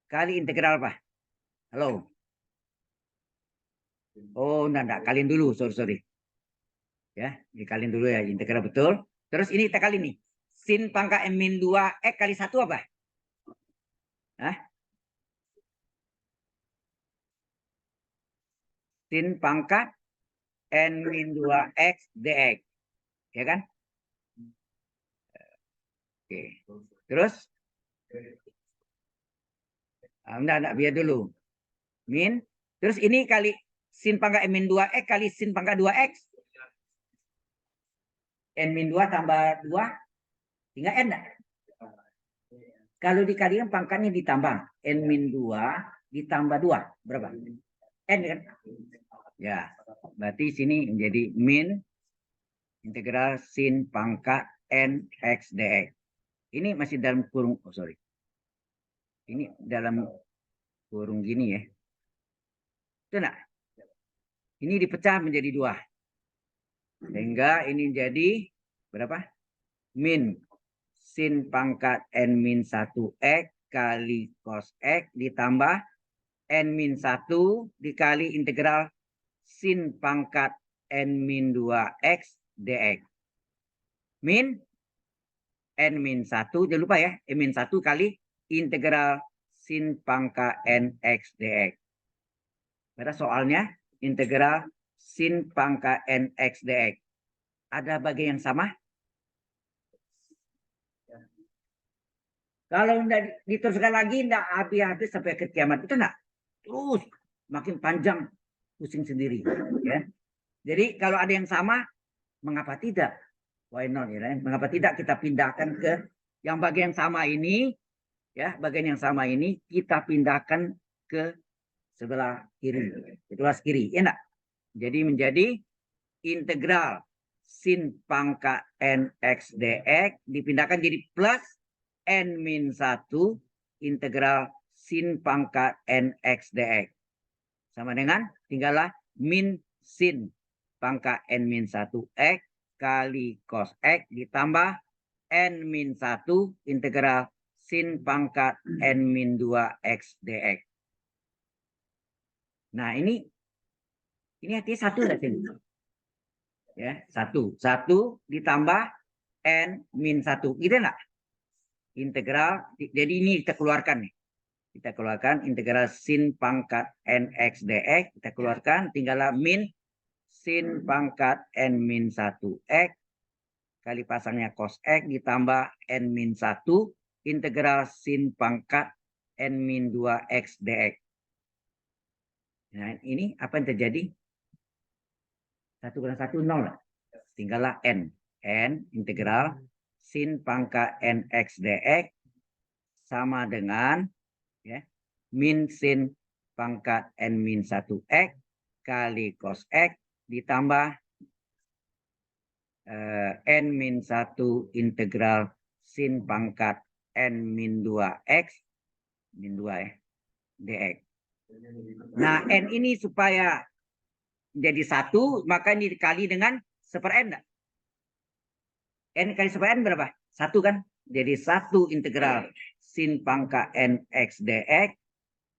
[SPEAKER 1] kali integral apa? Halo? Oh, enggak, kalian dulu, sorry. Ya, dikaliin dulu ya, integral betul. Terus ini kita kali nih. Sin pangkat n min 2 x kali 1 apa? Hah? Sin pangkat n min 2 x dx. Ya kan? Oke. Terus? Enggak, biar dulu. Min. Terus ini kali sin pangkat n min 2 x kali sin pangkat 2 x. N min 2 tambah 2. Tinggal n enggak? Kalau dikalikan pangkatnya ditambah. N min 2 ditambah 2. Berapa? N kan? Ya. Berarti sini menjadi min integral sin pangkat n x dx. Ini masih dalam kurung, ini dalam kurung gini ya. Itu enggak? Ini dipecah menjadi 2. Sehingga ini jadi berapa? Min sin pangkat n min 1 x kali cos x ditambah n min 1 dikali integral sin pangkat n min 2 x dx. Min n min 1, jangan lupa ya, n min 1 kali integral sin pangkat n x dx. Pada soalnya integral sin pangkat n x dx. Ada bagian yang sama? Kalau tidak diteruskan lagi, tidak habis-habis sampai ke kiamat. Itu enggak? Terus makin panjang, pusing sendiri. Ya. Jadi kalau ada yang sama, mengapa tidak? Why not? Ya, mengapa tidak kita pindahkan ke yang bagian sama ini? Ya, bagian yang sama ini kita pindahkan ke sebelah kiri, sebelah kiri. Ya enggak? Jadi menjadi integral sin pangkat n x dx dipindahkan jadi plus n min 1 integral sin pangkat n x dx. Sama dengan tinggallah min sin pangkat n min 1 x kali cos x ditambah n min 1 integral sin pangkat n min 2 x dx. Nah, ini artinya 1 enggak sini? Ya, 1 ditambah n min 1. Gitu enggak? Integral, jadi ini kita keluarkan nih. Kita keluarkan integral sin pangkat nx dx, kita keluarkan tinggallah min sin pangkat n min 1 x kali pasangnya cos x ditambah n min 1 integral sin pangkat n min 2 x dx. Nah, ini apa yang terjadi? 1 kurang 1, 0. Tinggallah n. N integral sin pangkat nx dx sama dengan ya, min sin pangkat n min 1 x kali cos x ditambah n min 1 integral sin pangkat n min 2 x min 2 ya, dx. Nah, n ini supaya jadi 1, maka ini dikali dengan 1/n. N kali 1/n berapa? 1 kan? Jadi 1 integral sin pangkat nx dx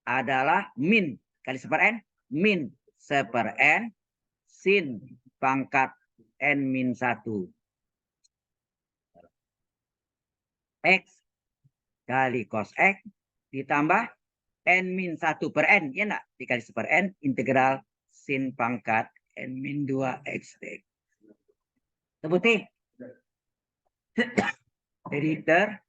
[SPEAKER 1] adalah min kali 1/n min 1/n sin pangkat n-1 X kali cos X ditambah n-1/n, ya enggak? Dikali 1/n integral sin pangkat n-2 X dx. Sebutin. Editor.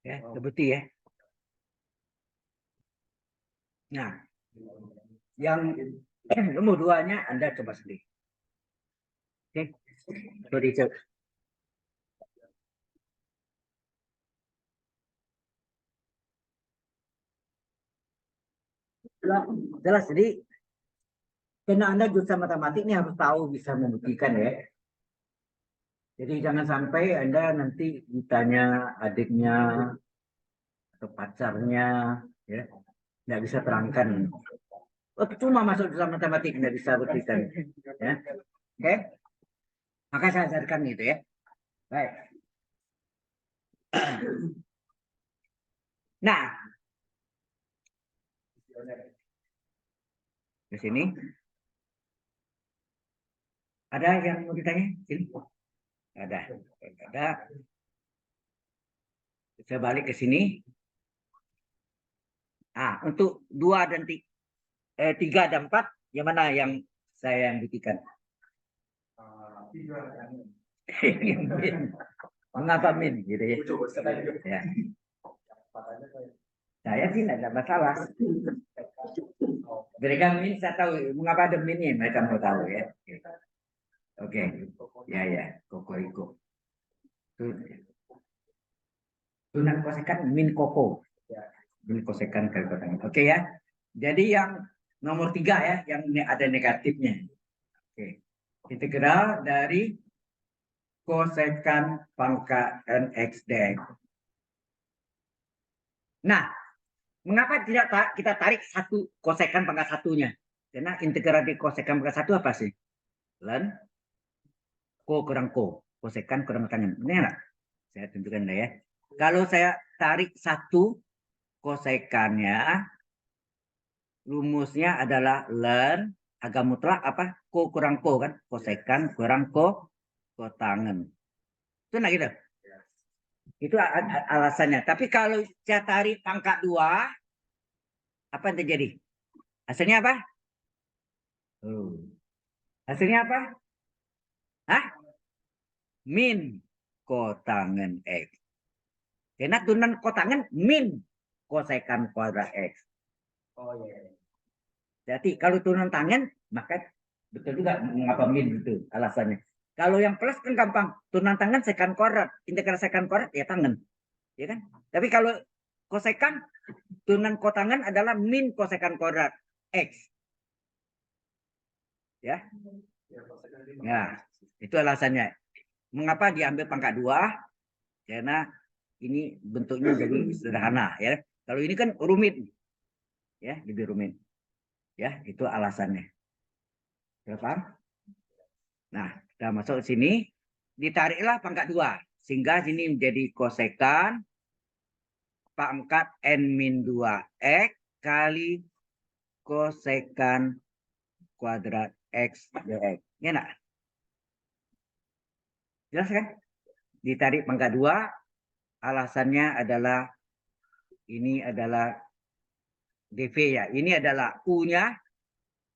[SPEAKER 1] Ya, sebutin ya. Nah, yang nomor 2-nya Anda coba sendiri. Oke. Sorry, jelas. Jadi karena Anda jurusan matematik ini harus tahu bisa membuktikan ya. Jadi jangan sampai Anda nanti ditanya adiknya atau pacarnya ya nggak bisa terangkan. Oh, cuma masuk jurusan matematik nggak bisa buktikan ya. Oke. Maka saya ajarkan itu ya. Baik. Nah, di sini ada yang mau ditanya? Sini. Ada. Ada. Saya balik ke sini. Ah, untuk 2 dan 3 dan 4, yang mana yang saya buktikan? 3. Mengapa min? Gitu ya. Ya. Saya sih tidak ada masalah. Mereka min, saya tahu. Mengapa ada minnya? Mereka mau tahu ya. Oke. Ya, ya. Koko iko. Tunan kosekan min koko. Min kosekan kali kosekan. Oke ya. Jadi yang nomor 3 ya, yang ini ada negatifnya. Oke. Integral dari kosekan pangkat nx dx. Nah, mengapa tidak kita tarik satu kosekan pangkat satunya? Karena integral di kosekan pangkat satu apa sih? Len ko kurang ko, kosekan kurang tangan. Ini enggak? Saya tunjukkan ya. Kalau saya tarik satu kosekannya, rumusnya adalah len agak mutlak apa? Ko kurang ko kan? Kosekan kurang ko tangan. Itu enggak gitu? Itu alasannya. Tapi kalau saya tarik pangkat 2, apa yang terjadi? Hasilnya apa? Hasilnya apa? Hah? Min kotangan X. Karena turunan kotangan min kosekan kuadrat X. Oh iya. Jadi kalau turunan tangan, maka betul juga mengapa min itu alasannya. Kalau yang plus kan gampang. Turunan tangan sekan kuadrat. Integral sekan kuadrat ya tangan. Ya kan? Tapi kalau kosekan, turunan kotangan adalah min kosekan kuadrat X. Ya. Ya, itu alasannya. Mengapa diambil pangkat 2? Karena ini bentuknya jadi sederhana ya. Kalau ini kan rumit. Ya, lebih rumit. Ya, itu alasannya. Paham? Nah, kita masuk ke sini, ditariklah pangkat 2 sehingga sini menjadi kosekan pangkat n-2 x kali kosekan kuadrat x dx. Ya enggak? Jelas kan? Ditarik pangkat 2, alasannya adalah ini adalah dv ya. Ini adalah u-nya,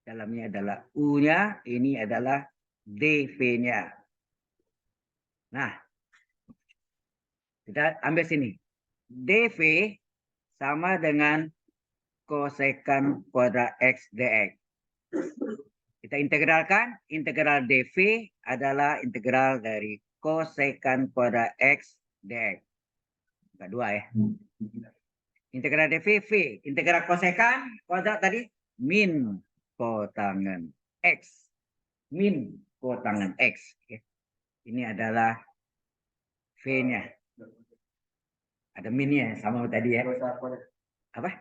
[SPEAKER 1] dalamnya adalah u-nya, ini adalah dv-nya. Nah, kita ambil sini. dv sama dengan kosekan kuadrat x dx. Kita integralkan. Integral dv adalah integral dari kosekan kuadrat x dx. Kedua ya. Integral dv v. Integral kosekan kuadrat tadi min kotangan x. Min kotangan x. Ini adalah v-nya. Ada minnya sama tadi ya. Apa?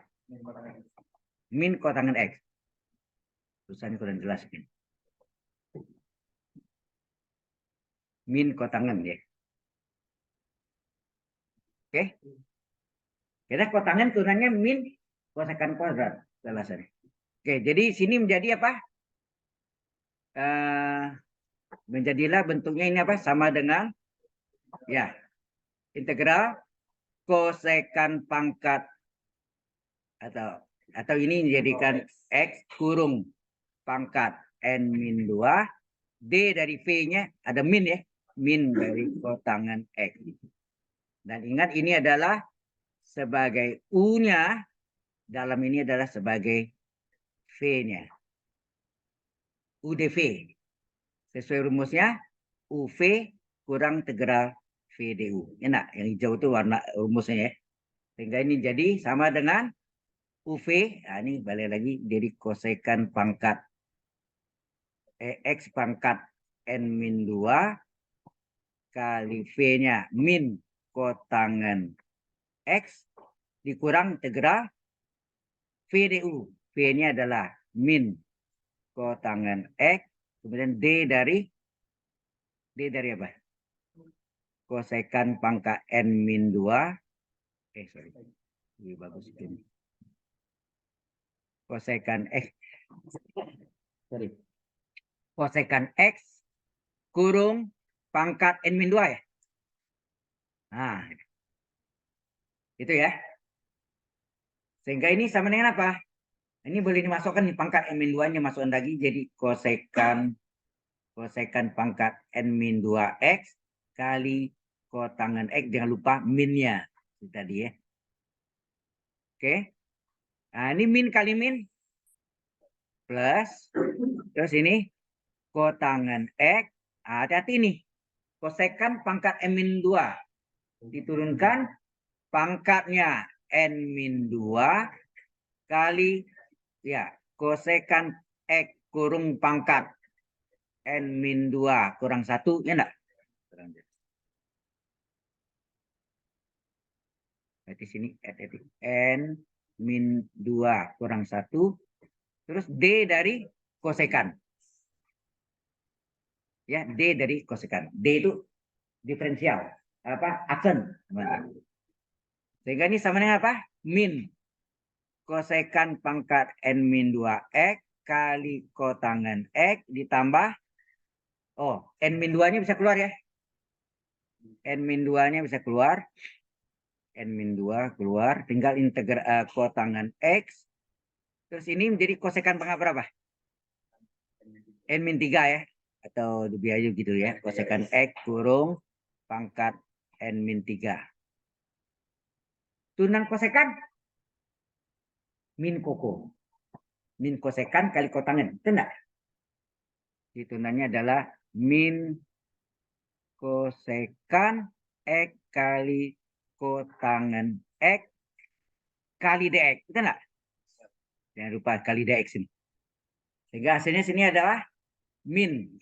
[SPEAKER 1] Min kotangan x. Tulisannya kurang jelas ini. Min kotangan ya. Oke. Karena kotangan turunannya min kosekan kuadrat alasannya. Oke, jadi sini menjadi apa? Menjadilah bentuknya ini apa? Sama dengan ya integral kosekan pangkat atau ini menjadikan x kurung pangkat n min 2 d dari v-nya ada min ya, min dari kotangan x. Dan ingat ini adalah sebagai u-nya, dalam ini adalah sebagai v-nya. UDV. Sesuai rumusnya UV kurang integral VDU. Enak, yang hijau itu warna rumusnya ya. Sehingga ini jadi sama dengan UV. Nah, ini balik lagi jadi kosekan pangkat X pangkat N min 2 kali V-nya min kotangan X dikurang integral VDU. V-nya adalah min kotangan X. Kemudian D dari apa? Kosekan pangkat N min 2. Sorry. Lebih bagus ini. Kosekan X. Sorry. Kosekan X kurung pangkat N min 2 ya. Nah. Itu ya. Sehingga ini sama dengan apa? Ini boleh dimasukkan di pangkat N min 2-nya masukkan lagi jadi kosekan pangkat N min 2X kali kotangan X, jangan lupa minnya tadi ya. Oke. Nah, ini min kali min plus terus ini kotangan X. Hati-hati nih. Kosekan pangkat N min 2 diturunkan pangkatnya N min 2 kali ya kosekan X kurung pangkat N min 2 kurang 1 ya enggak? Berarti sini N min 2 kurang 1 terus D dari kosekan. Ya, D dari kosekan. D itu diferensial. Apa? Aksen. Sehingga ini sama dengan apa? Min kosekan pangkat N min 2X kali kotangan X ditambah N min 2-nya bisa keluar ya. N min 2-nya bisa keluar. N min 2 keluar. Tinggal integral kotangan X. Terus ini menjadi kosekan pangkat berapa? N min 3 ya. Atau lebih aja gitu ya. Kosekan X kurung pangkat N min 3. Turunan kosekan min koko. Min kosekan kali kotangan. Itu enggak? Hitungannya adalah min kosekan X kali kotangan X kali DX. Itu enggak? Jangan lupa kali DX ini. Sehingga hasilnya sini adalah min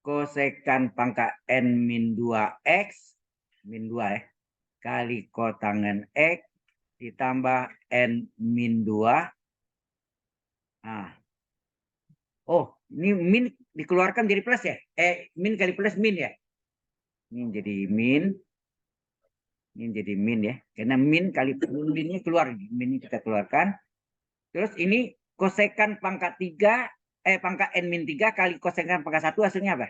[SPEAKER 1] kosekan pangkat N min 2X min 2 ya kali kotangan X ditambah N min 2. Nah. Ini min dikeluarkan jadi plus ya? Min kali plus min ya? Ini jadi min. Ini jadi min ya. Karena min kali minnya keluar. Min kita keluarkan. Terus ini kosekan pangkat 3, pangkat N min 3 kali kosekan pangkat 1 hasilnya apa?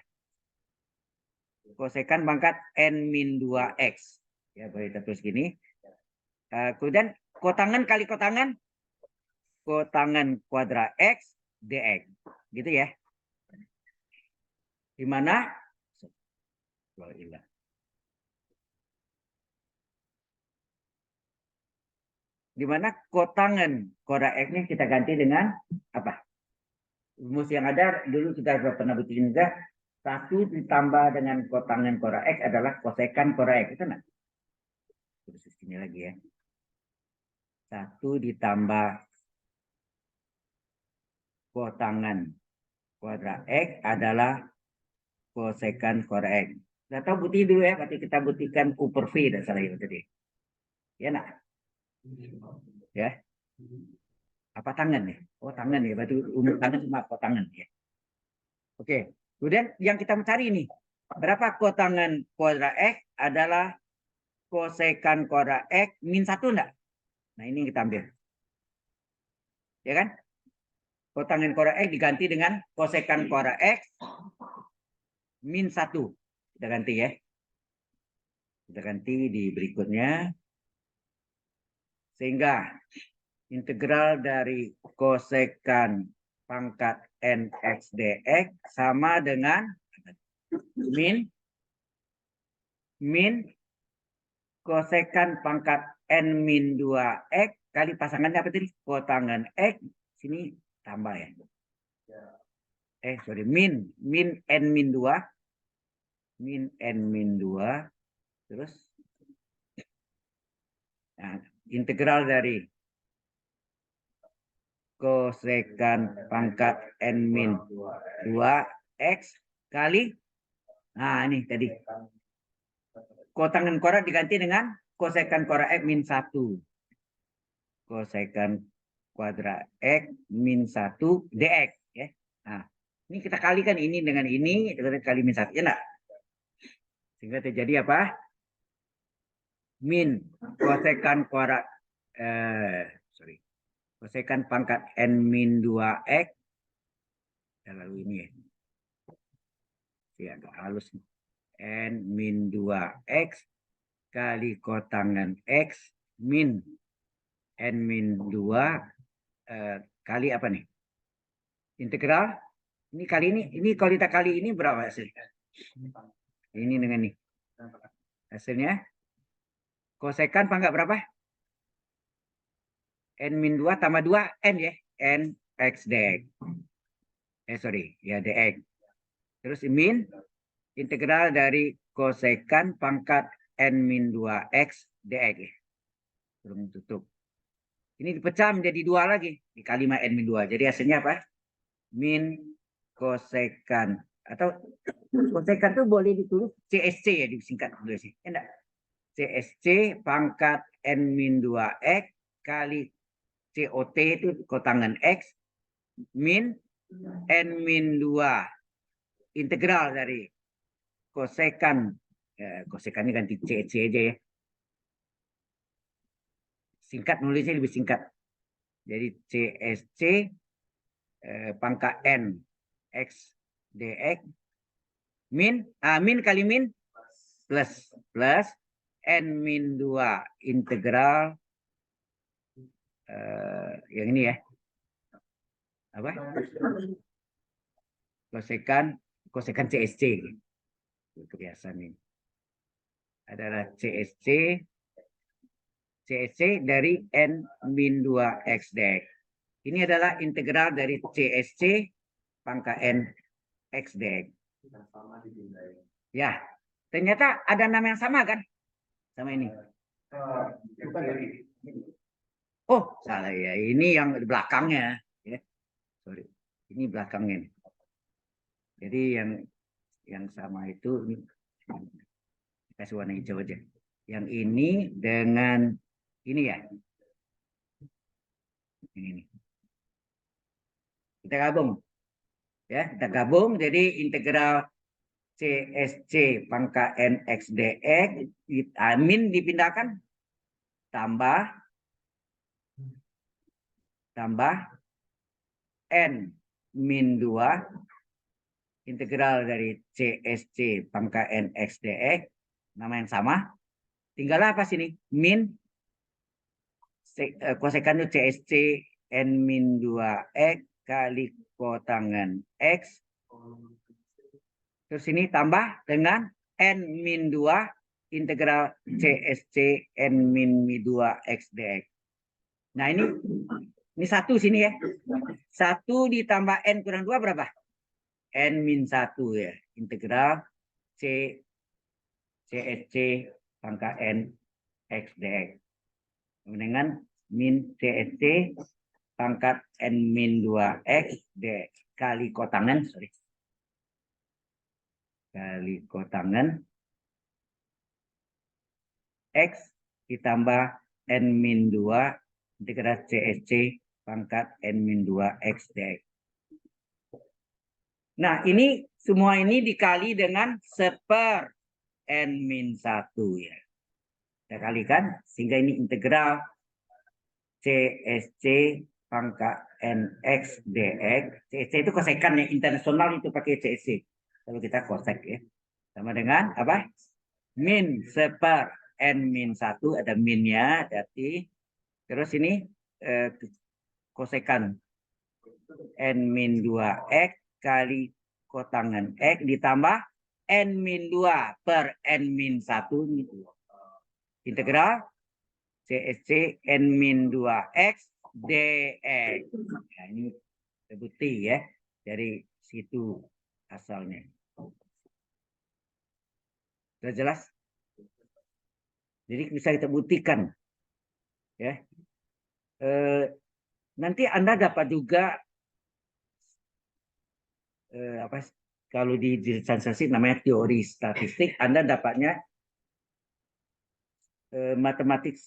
[SPEAKER 1] Kosekan pangkat N min 2X. Ya, boleh kita tulis gini. Kemudian kotangan kali kotangan. Kotangan kuadrat X dx. Gitu ya. Di mana kotangan kuadrat X-nya kita ganti dengan apa? Rumus yang ada dulu kita pernah bikin juga. 1 ditambah dengan kotangan kuadrat X adalah kosekan kuadrat X. Itu enggak? Terus ini lagi ya. 1 ditambah kotangan kuadrat X adalah kosekan kuadrat X. Kita tahu bukti dulu ya, berarti kita buktikan U per V dan salah itu tadi. Ya nak? Ya. Apa tangan ya? Tangan ya, berarti umur tangan cuma kotangan ya. Oke. Kemudian yang kita mencari ini, berapa kotangan kuadrat X adalah kosekan kuadrat X min 1 enggak? Nah, ini yang kita ambil. Ya kan? Kotangen kuadrat X diganti dengan kosekan kuadrat X min 1. Kita ganti ya. Kita ganti di berikutnya. Sehingga integral dari kosekan pangkat nx dx sama dengan min kosekan pangkat n min 2x kali pasangannya apa tadi? Kotangen x. Sini tambah ya. Sorry. Min n min 2. Min n min 2. Terus nah, integral dari kosekan pangkat n min 2x kali, nah ini tadi kotangen kuadrat diganti dengan kosekan kuadrat x min 1. Kosekan kuadrat x min 1 dx ya. Nah, ini kita kalikan ini dengan ini kali min 1 ya enggak? Sehingga terjadi apa? Min kosekan kuadrat kosekan pangkat n min 2x lalu ini ya. Ya agak halus. N min 2x kali kotangen x min n min 2 kali apa nih? Integral. Ini kali ini kalau kita kali ini berapa hasil? Ini dengan ini. Hasilnya kosekan pangkat berapa? N min 2 tambah 2 n ya. N x dx. Sorry, ya dx. Terus min integral dari kosekan pangkat n min 2x dx ya. Belum tutup. Ini dipecah menjadi 2 lagi. Dikali n min 2. Jadi hasilnya apa? Min kosekan. Atau kosekan itu boleh ditulis CSC ya, disingkat dulu sih. Enggak. CSC pangkat n min 2x kali COT itu kotangen x min n min 2 integral dari kosekan kosekannya ganti CSC aja ya. Singkat, nulisnya lebih singkat. Jadi CSC pangkat n x dx min kali min plus n min 2 integral yang ini ya. Apa? Kosekan CSC. Kebiasaan ini. Adalah CSC dari n min 2x dx. Ini adalah integral dari CSC pangkat n x dx. Ya, ternyata ada nama yang sama kan? Sama ini. Oh, salah ya. Ini yang di belakangnya. Ya. Sorry. Ini belakangnya. Jadi yang sama itu ini kasih warna hijau aja. Yang ini dengan ini ya. Ini. Kita gabung. Ya, kita gabung jadi integral CSC pangkat nx dx min dipindahkan tambah n min 2 integral dari CSC pangkat nx dx nama yang sama. Tinggal apa sini? Min kosekan itu CSC n min 2x kali kotangen x. Terus ini tambah dengan n min 2 integral CSC n min 2x dx. Nah ini 1 sini ya. 1 ditambah n kurang 2 berapa? N min 1 ya. Integral CSC pangkat n x dx. Dengan min CSC pangkat n min 2x dx kali kotangen, sorry. Kali kotangen x ditambah n min 2 integral CSC pangkat n min 2x dx. Nah, ini semua ini dikali dengan 1/n min 1 ya. Kita kalikan sehingga ini integral CSC pangkat NX DX. CSC itu kosekan yang internasional itu pakai CSC. Kalau kita kosek ya. Sama dengan apa? Min seper N-1 ada minnya, berarti terus ini kosekan N-2X kali kotangan X ditambah N-2 per N-1 itu. Integral CSC N-2X dx. Nah, ini terbukti ya dari situ asalnya. Sudah jelas? Jadi bisa kita buktikan ya. Nanti Anda dapat juga apa kalau di transaksi namanya teori statistik, Anda dapatnya matematik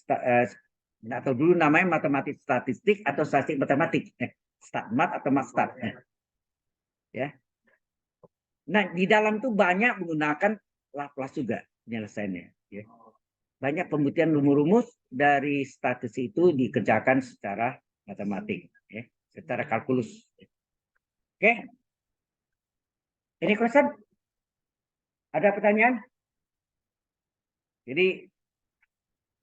[SPEAKER 1] atau dulu namanya matematik statistik atau statistik matematik, statmat atau matstat. Ya. Nah, di dalam itu banyak menggunakan Laplace juga penyelesaiannya. Ya. Banyak pembuktian rumus-rumus dari statistik itu dikerjakan secara matematik, ya, secara kalkulus. Oke. Ini question? Ada pertanyaan? Jadi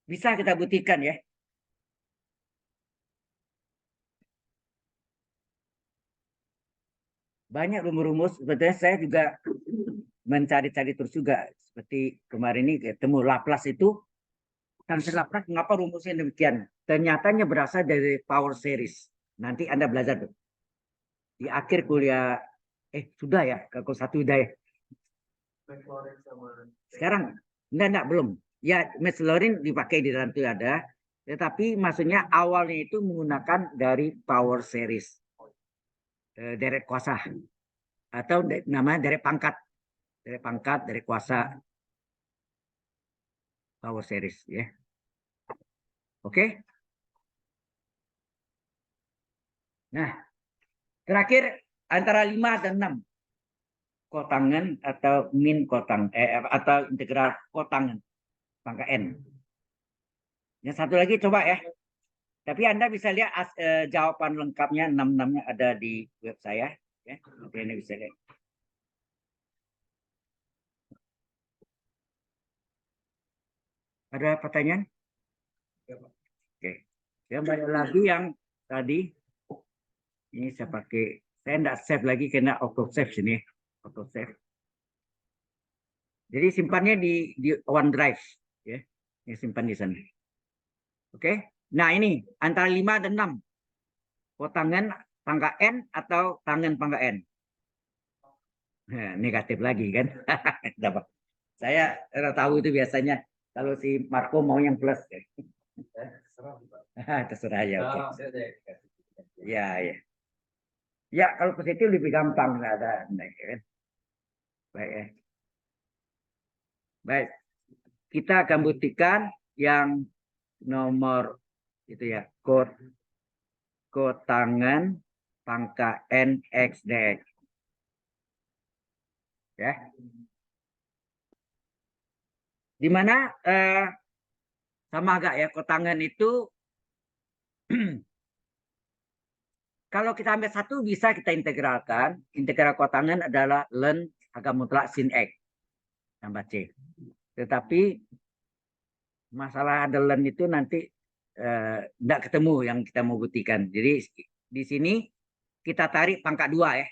[SPEAKER 1] bisa kita buktikan ya. Banyak rumus-rumus. Sebetulnya saya juga mencari-cari terus juga. Seperti kemarin ini ketemu Laplace itu. Tanggal Laplace, mengapa rumusnya demikian? Ternyatanya berasal dari power series. Nanti Anda belajar tuh. Di akhir kuliah, sudah ya, kalau satu udah ya. Sekarang, enggak, belum. Ya, Maclaurin dipakai di dalam itu ada. Tetapi maksudnya awalnya itu menggunakan dari power series. Deret kuasa. Atau namanya deret pangkat. Deret pangkat, deret kuasa. Power series ya. Oke. Nah, terakhir antara 5 dan 6. Kotangan atau min kotang atau integral kotangan pangkat n. Yang satu lagi coba ya. Tapi Anda bisa lihat jawaban lengkapnya 6-6-nya ada di web saya ya. Nanti Anda bisa lihat. Ada pertanyaan? Oke. Ya, banyak lagi yang tadi ini saya pakai, saya tidak save lagi karena auto save sini, auto save. Jadi simpannya di OneDrive ya. Ini simpan di sana. Oke. Nah, ini antara 5 dan 6. Kotangan pangkat n atau tangan pangkat n. Nah, negatif lagi kan. Saya tahu itu biasanya kalau si Marco mau yang plus. Terserah ya. Oke. Ya, ya. Ya, kalau positif lebih gampang, nggak ada. Kan? Baik ya. Baik. Kita akan buktikan yang nomor itu ya, kotangan pangkat n x dx. Ya. Di mana sama agak ya, kotangan itu kalau kita ambil satu bisa kita integralkan. Integral kotangan adalah ln agak mutlak sin x tambah c. Tetapi masalah ada ln itu nanti tidak ketemu yang kita mau buktikan. Jadi di sini kita tarik pangkat 2 ya.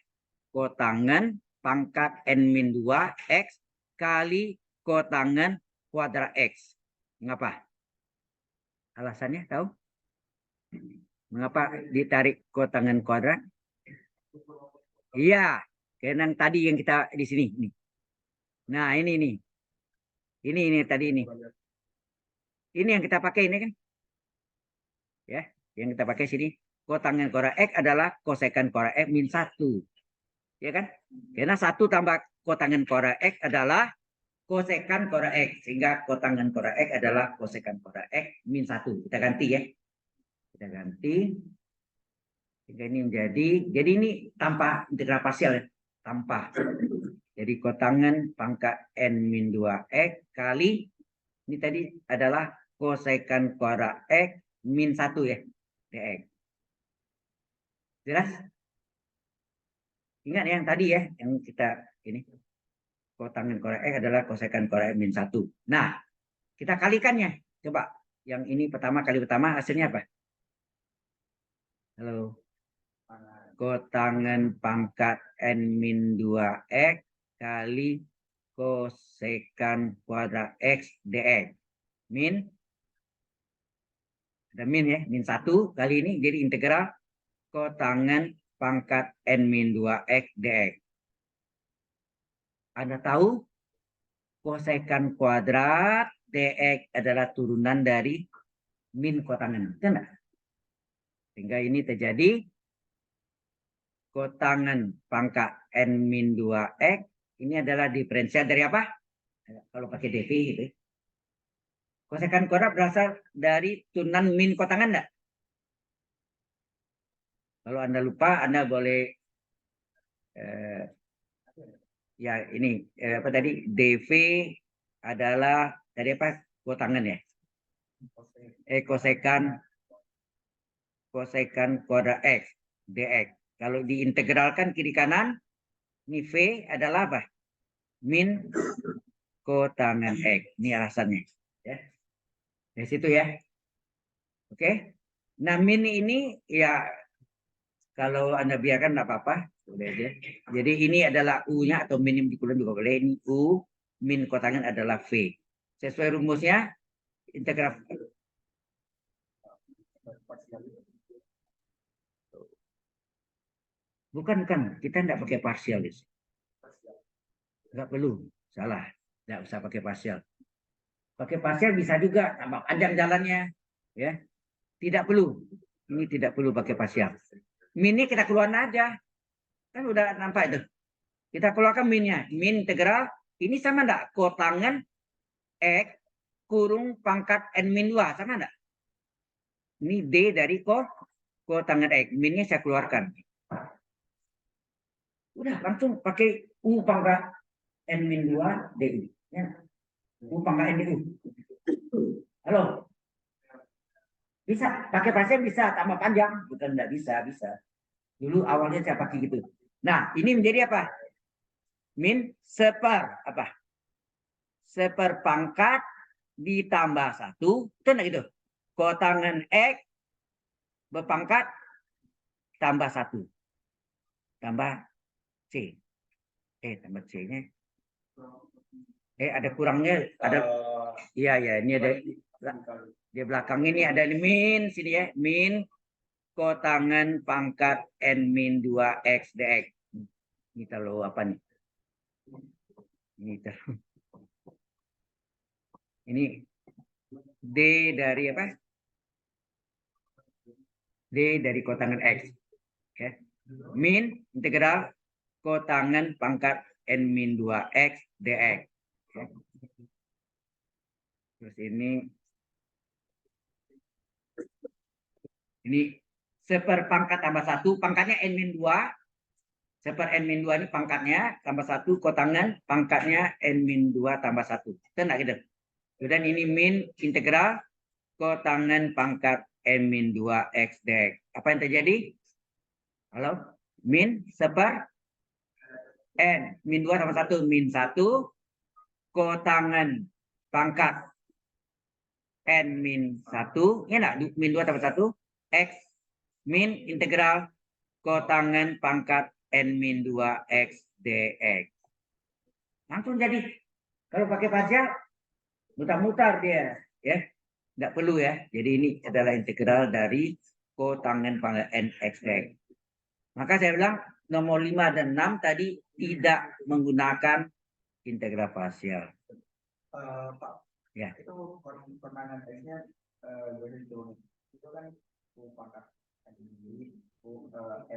[SPEAKER 1] Kotangan pangkat n-2 x kali kotangan kuadrat x. Mengapa? Alasannya tahu? Mengapa ditarik kotangan kuadrat? Iya, karena tadi yang kita di sini. Nah, ini nih. Ini tadi ini. Ini yang kita pakai ini kan? Ya, yang kita pakai sini. Kotangan kuadrat x adalah kosekan kuadrat x min 1. Ya kan? Karena 1 tambah kotangan kuadrat x adalah kosekan kuadrat x. Sehingga kotangan kuadrat x adalah kosekan kuadrat x min 1. Kita ganti ya. Kita ganti. Sehingga ini menjadi, jadi ini tanpa integral parsial ya. Tanpa. Jadi kotangan pangkat n-2x kali, ini tadi adalah kosekan kuadrat x min 1 ya. dx. Jelas? Ingat yang tadi ya, yang kita ini. Kotangen kuadrat X adalah kosekan kuadrat min 1. Nah, kita kalikannya. Coba yang ini kali pertama hasilnya apa? Halo. Kotangen pangkat n min 2x kali kosekan kuadrat x dx. Min, ada min ya, min 1 kali ini jadi integral kotangen pangkat n min 2x dx. Anda tahu kosekan kuadrat dx adalah turunan dari min kotangen. Betul? Sehingga ini terjadi kotangen pangkat n min 2x ini adalah diferensial dari apa? Kalau pakai dv gitu. Kosekan kuadrat berasal dari turunan min kotangen enggak? Kalau Anda lupa, Anda boleh ya ini apa tadi? dv adalah dari apa? Kotangen ya. Kosekan kuadrat x dx. Kalau diintegralkan kiri kanan, ini v adalah apa? Min kotangen x. Ini alasannya. Ya. Dari situ ya. Oke. Nah, min ini ya kalau Anda biarkan enggak apa-apa. Jadi ini adalah U-nya atau minim dikulang juga boleh. Ini U, min kotangen adalah V. Sesuai rumusnya, integral. Bukan. Kita enggak pakai parsial. Enggak perlu. Salah. Enggak usah pakai parsial. Pakai parsial bisa juga. Tambah panjang jalannya. Ya. Tidak perlu. Ini tidak perlu pakai parsial. Min ini kita keluar aja. Kan udah nampak itu. Kita keluarkan minnya. Min integral. Ini sama enggak? Kotangen X kurung pangkat N min 2. Sama enggak? Ini D dari kotangen X. Minnya saya keluarkan. Udah langsung pakai U pangkat N min 2 DU. Ya. U pangkat N DU. Halo? Bisa. Pakai pasien bisa. Tambah panjang. Bukan enggak bisa. Bisa. Dulu awalnya saya pakai gitu. Nah, ini menjadi apa? Min seper apa? Seperpangkat ditambah 1. Itu enggak gitu? Kotangen X berpangkat tambah 1. Tambah C. Tambah C-nya. Ada kurangnya. Ada. Iya, ini ada. Di belakang ini ada min sini ya. Min kotangen pangkat N min 2X dx. Ini terlalu apa nih? Ini D dari apa? D dari kotangen X. Okay. Min integral kotangen pangkat N min 2X dx. Okay. Terus ini seperpangkat tambah 1. Pangkatnya N min 2. Seper N min 2 ini pangkatnya tambah 1. Kotangen pangkatnya N min 2 tambah 1. Itu enggak gitu? Dan ini min integral kotangen pangkat N min 2X dx. Apa yang terjadi? Halo? Min seper N min 2 tambah 1. Min 1 kotangen pangkat N min 1. Ya enggak? Min 2 tambah 1. X min integral kotangen pangkat N min 2X dx. Langsung jadi. Kalau pakai parsial, mutar-mutar dia. Ya. Tidak perlu ya. Jadi ini adalah integral dari kotangen pangkat NX dx. Maka saya bilang nomor 5 dan 6 tadi tidak menggunakan integral parsial. Pak, ya. Itu permainan X-nya itu kan pangkat bukan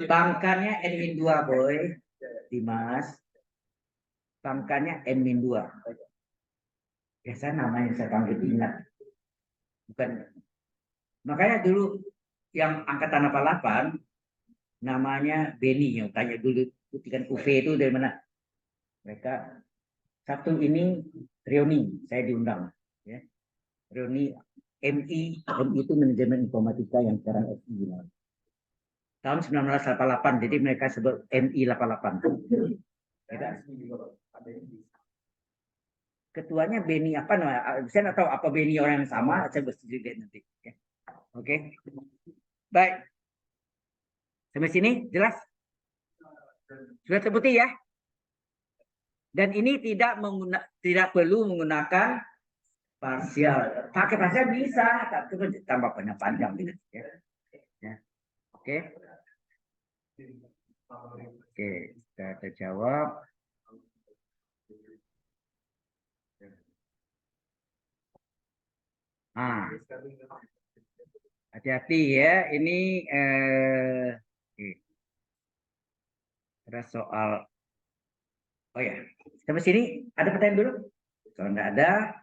[SPEAKER 1] pangkatnya N min 2 boy. Dimas. Pangkatnya N min 2. Biasa namanya saya panggil ingat. Bukan. Makanya dulu yang angkatan 88 namanya Beni yang tanya dulu putikan UV itu dari mana? Mereka satu ini reuni saya diundang ya. reuni MI itu manajemen informatika yang sekarang FI. Tahun 1988, jadi mereka sebut MI 88. Ketuanya Beni apa namanya? Saya nggak tahu apa Beni orang yang sama, saya bersetuju lihat nanti. Oke. Baik. Sampai sini jelas? Sudah terbukti ya? Dan ini tidak perlu menggunakan parsial. Pakai parsial bisa, tapi tambah panjang. Ya. Ya. Oke. Oke, sudah terjawab. Ah, hati-hati ya. Ini ada soal. Oh ya, sampai sini ada pertanyaan dulu. Kalau nggak ada,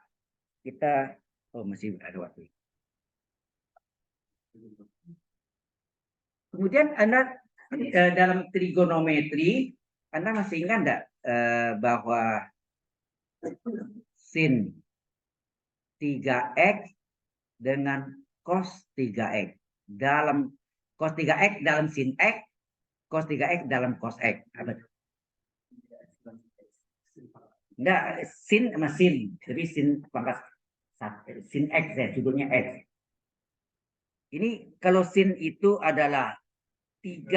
[SPEAKER 1] kita masih ada waktu. Kemudian Anda dalam trigonometri, Anda masih ingat nggak bahwa sin 3x dengan cos 3x dalam cos 3x dalam sin x, cos 3x dalam cos x. Apa? Enggak, sin sama sin, tapi sin pangkat sin x ya, judulnya x. Ini kalau sin itu adalah 3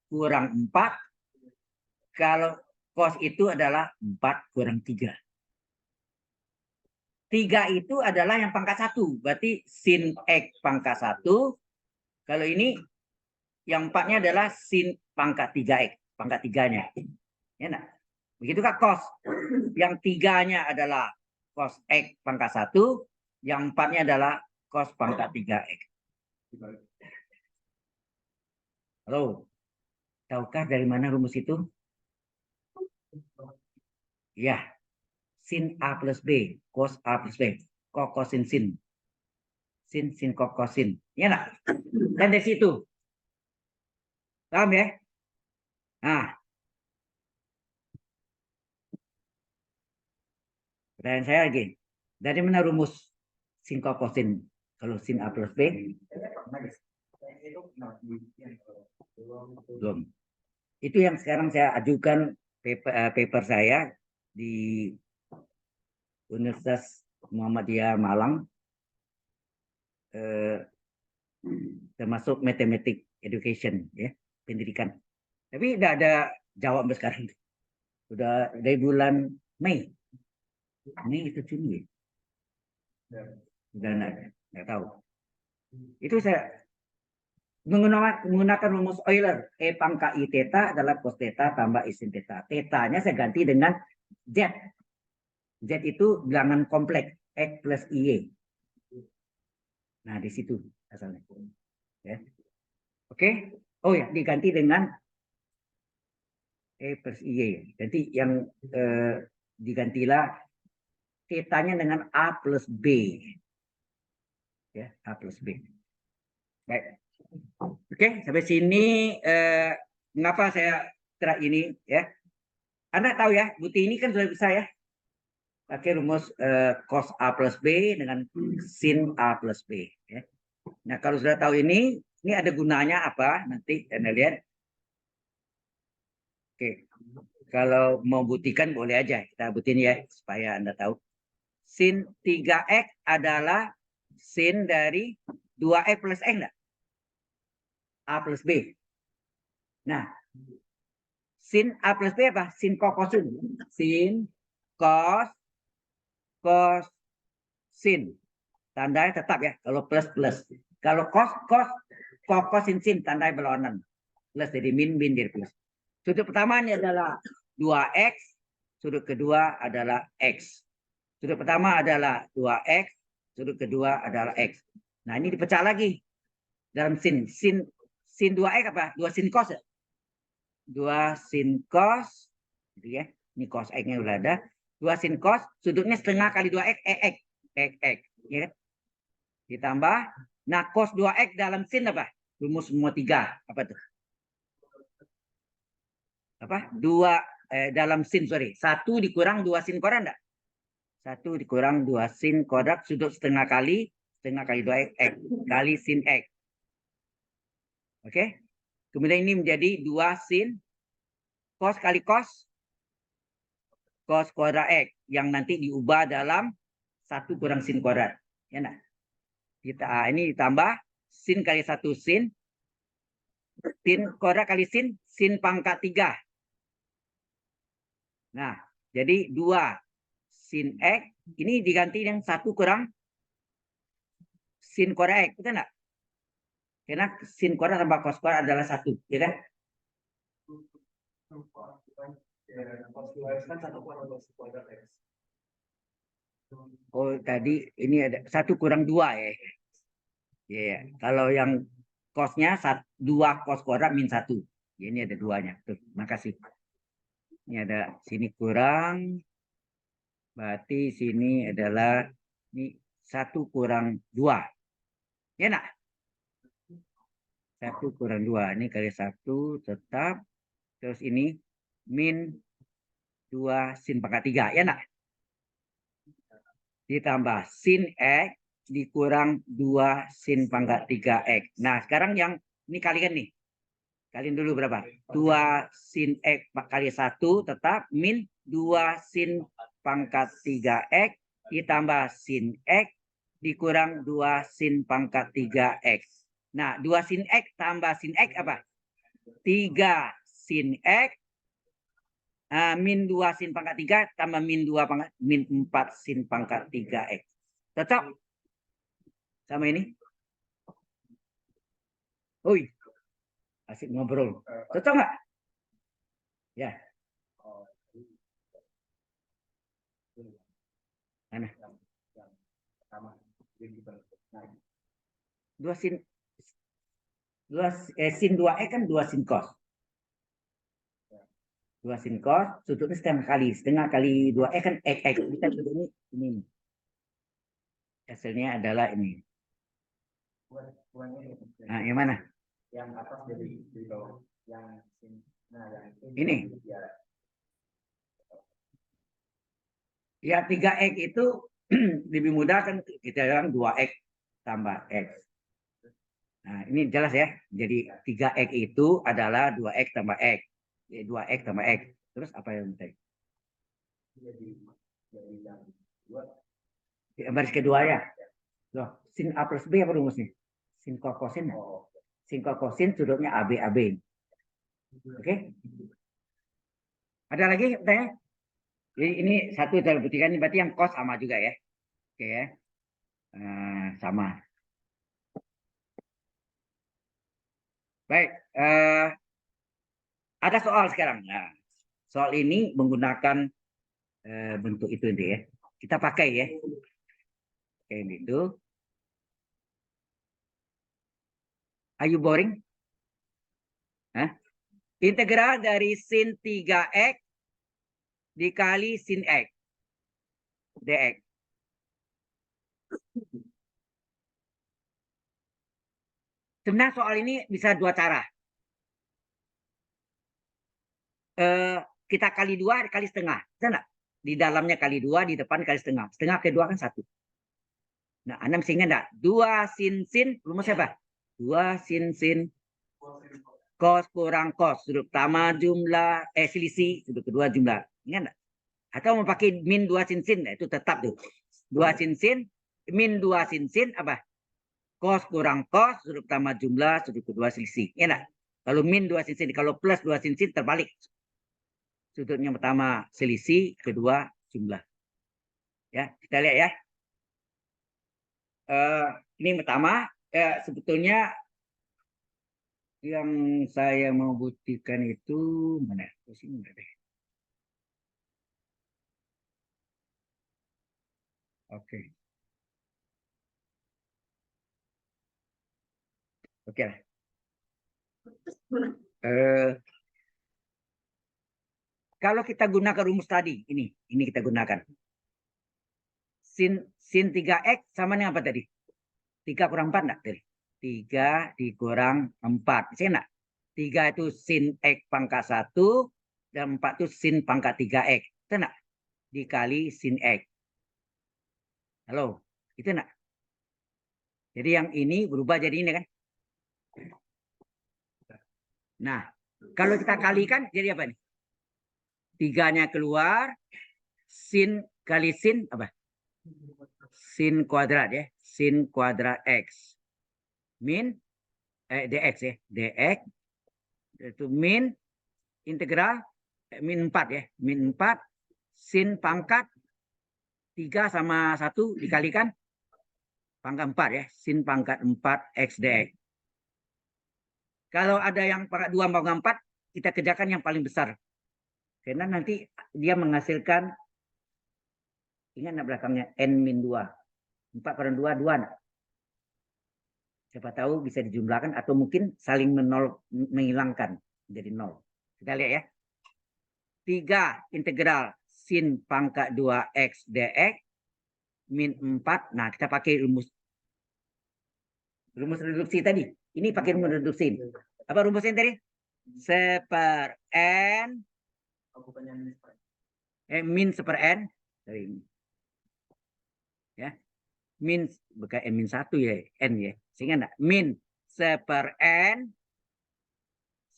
[SPEAKER 1] kurang 4, kalau cos itu adalah 4 kurang 3. 3 itu adalah yang pangkat 1, berarti sin x pangkat 1. Kalau ini yang 4-nya adalah sin pangkat 3x, pangkat 3-nya. Ya, nah. Begitu kan cos. Yang 3-nya adalah cos x pangkat 1, yang 4-nya adalah cos pangkat 3x. Halo, tahukah dari mana rumus itu? Ya, sin A plus B, cos A plus B, kokosin sin. Sin kokosin. Ya enggak? Dan dari situ. Paham ya? Nah, pertanyaan saya lagi. Dari mana rumus sin kokosin? Kalau sin A plus B? Belum. Itu yang sekarang saya ajukan paper saya di Universitas Muhammadiyah Malang, termasuk Mathematics Education, ya, pendidikan. Tapi tidak ada jawab sekarang. Sudah dari bulan Mei. Mei itu Juni. Sudah nggak tahu. Itu saya menggunakan rumus Euler. E pangkat I theta adalah cos theta tambah I sin theta. Theta-nya saya ganti dengan Z. Z itu bilangan kompleks. X plus Y. Nah, di situ asalnya. Ya. Oke. Oh ya, diganti dengan E plus Y. Jadi yang digantilah theta-nya dengan A plus B. Ya, A plus B. Baik. Oke, sampai sini mengapa saya terang ini ya? Anda tahu ya, bukti ini kan sudah bisa ya. Pakai rumus cos A plus B dengan sin A plus B. Ya. Nah, kalau sudah tahu ini ada gunanya apa? Nanti Anda lihat. Oke, kalau mau buktikan boleh aja. Kita buktiin ya, supaya Anda tahu. Sin 3x adalah sin dari 2x plus x enggak? A plus B. Nah, sin A plus B apa? Sin kokosin. Sin cos sin. Tandanya tetap ya. Kalau plus plus. Kalau kokosin sin tandanya berlawanan. Plus jadi min jadi plus. Sudut pertama ini adalah 2x. Sudut kedua adalah x. Sudut pertama adalah 2x. Sudut kedua adalah x. Nah, ini dipecah lagi. Dalam sin 2x apa? 2 sin cos ya? 2 sin cos, gitu ya. Ini cos x-nya udah ada. 2 sin cos, sudutnya setengah kali 2x, x, ya kan? Ditambah, nah cos 2x dalam sin apa? Rumus semua 3, apa tuh? Apa? 2 dalam sin, sorry. 1 dikurang 2 sin koran enggak? 1 dikurang 2 sin kuadrat sudut setengah kali 2 x kali sin x. Oke. Kemudian ini menjadi 2 sin cos kali cos kuadrat x yang nanti diubah dalam 1 kurang sin kuadrat. Ya nah. Ini ditambah sin kali 1 sin kuadrat kali sin pangkat 3. Nah, jadi 2 sin x ini diganti dengan 1 kurang sin kuadrat x, betul enggak? Karena sin kuadrat tambah cos kuadrat adalah 1, ya kan? Oh, tadi ini ada 1 kurang 2 ya. Ya, kalau yang cosnya 2 cos kuadrat min 1. Ya, ini ada 2-nya. Tuh, makasih. Ini ada sini kurang. Berarti sini adalah ini 1 kurang 2. Ya nak? 1 kurang 2. Ini kali 1 tetap. Terus ini min 2 sin pangkat 3. Ya nak? Ditambah sin X dikurang 2 sin pangkat 3X. Nah, sekarang yang ini kalikan nih. Kalian dulu berapa? 2 sin X kali 1 tetap min 2 sin pangkat 3X ditambah sin X dikurang 2 sin pangkat 3X. Nah, 2 sin X tambah sin X apa? 3 sin X min 2 sin pangkat 3 tambah min 4 sin pangkat 3X. Cocok? Sama ini? Oi, asik ngobrol. Cocok nggak? Ya. Mana? 2 sin 2 kan 2 sin cos. 2 sin cos, sudutnya setengah kali 2 kan x. Kita sudut ini. Hasilnya adalah ini. Nah, yang mana? Yang atas jadi di bawah. Yang ini. Ya, 3x itu lebih mudah kan kita bilang 2x tambah x. Nah, ini jelas ya. Jadi 3x itu adalah 2x tambah x. 2x tambah x. Terus apa yang tadi? Baris kedua ya. Loh, sin A plus B apa rumusnya? Sin kosin. Sin kosin sudutnya AB. Oke? Ada lagi pertanyaan? Jadi ini satu saya buktikan, berarti yang cos sama juga ya. Oke ya. Sama. Baik. Ada soal sekarang. Nah, soal ini menggunakan bentuk itu nanti ya. Kita pakai ya. Oke, itu. Are you boring? Hah? Integral dari sin 3x dikali sin x dx. Sebenarnya soal ini bisa dua cara. Kita kali 2 kali setengah. Bisa nggak? Di dalamnya kali 2, di depan kali setengah. Setengah ke 2 kan 1. Nah, Anda mesti ingat enggak? 2 sin, rumus apa? 2 sin cos kurang cos. Sudut pertama jumlah, selisih. Sudut kedua jumlah. Ingat enggak? Atau mau pakai min 2 sin, nah, itu tetap tuh. 2 sin, min 2 sin apa? Cos kurang cos, sudut pertama jumlah, sudut kedua selisih. Ingat enggak? Kalau min 2 sin, kalau plus 2 sin terbalik. Sudutnya pertama selisih, kedua jumlah. Ya, kita lihat ya. Ini pertama, sebetulnya yang saya mau buktikan itu mana? Sini enggak deh. Oke. Oke. Kalau kita gunakan rumus tadi, ini kita gunakan. Sin 3x sama dengan apa tadi? 3 kurang 4 enggak tadi? 3 dikurang 4. Bisa enggak? 3 itu sin x pangkat 1 dan 4 itu sin pangkat 3x. Bisa enggak? Dikali sin x. Halo, itu enggak? Jadi yang ini berubah jadi ini kan? Nah, kalau kita kalikan jadi apa nih? Tiganya keluar, sin kali sin apa? Sin kuadrat ya, sin kuadrat x min dx ya, dx itu min integral min 4 ya, min 4 sin pangkat 3 sama 1 dikalikan pangkat 4 ya, sin pangkat 4 x dx. Kalau ada yang pangkat 2 pangkat 4, kita kerjakan yang paling besar. Karena nanti dia menghasilkan, ingat nak belakangnya, n min 2. 4 per 2, 2 nak. Siapa tahu bisa dijumlahkan atau mungkin saling menghilangkan menjadi 0. Kita lihat ya. 3 integral sin pangkat 2x dx min 4. Nah, kita pakai rumus reduksi tadi. Ini pakai rumus reduksi. Apa rumusnya tadi? Seper n min seper n dari ini. Ya. Min bukan n min 1 ya, n ya. Sehingga enggak min seper n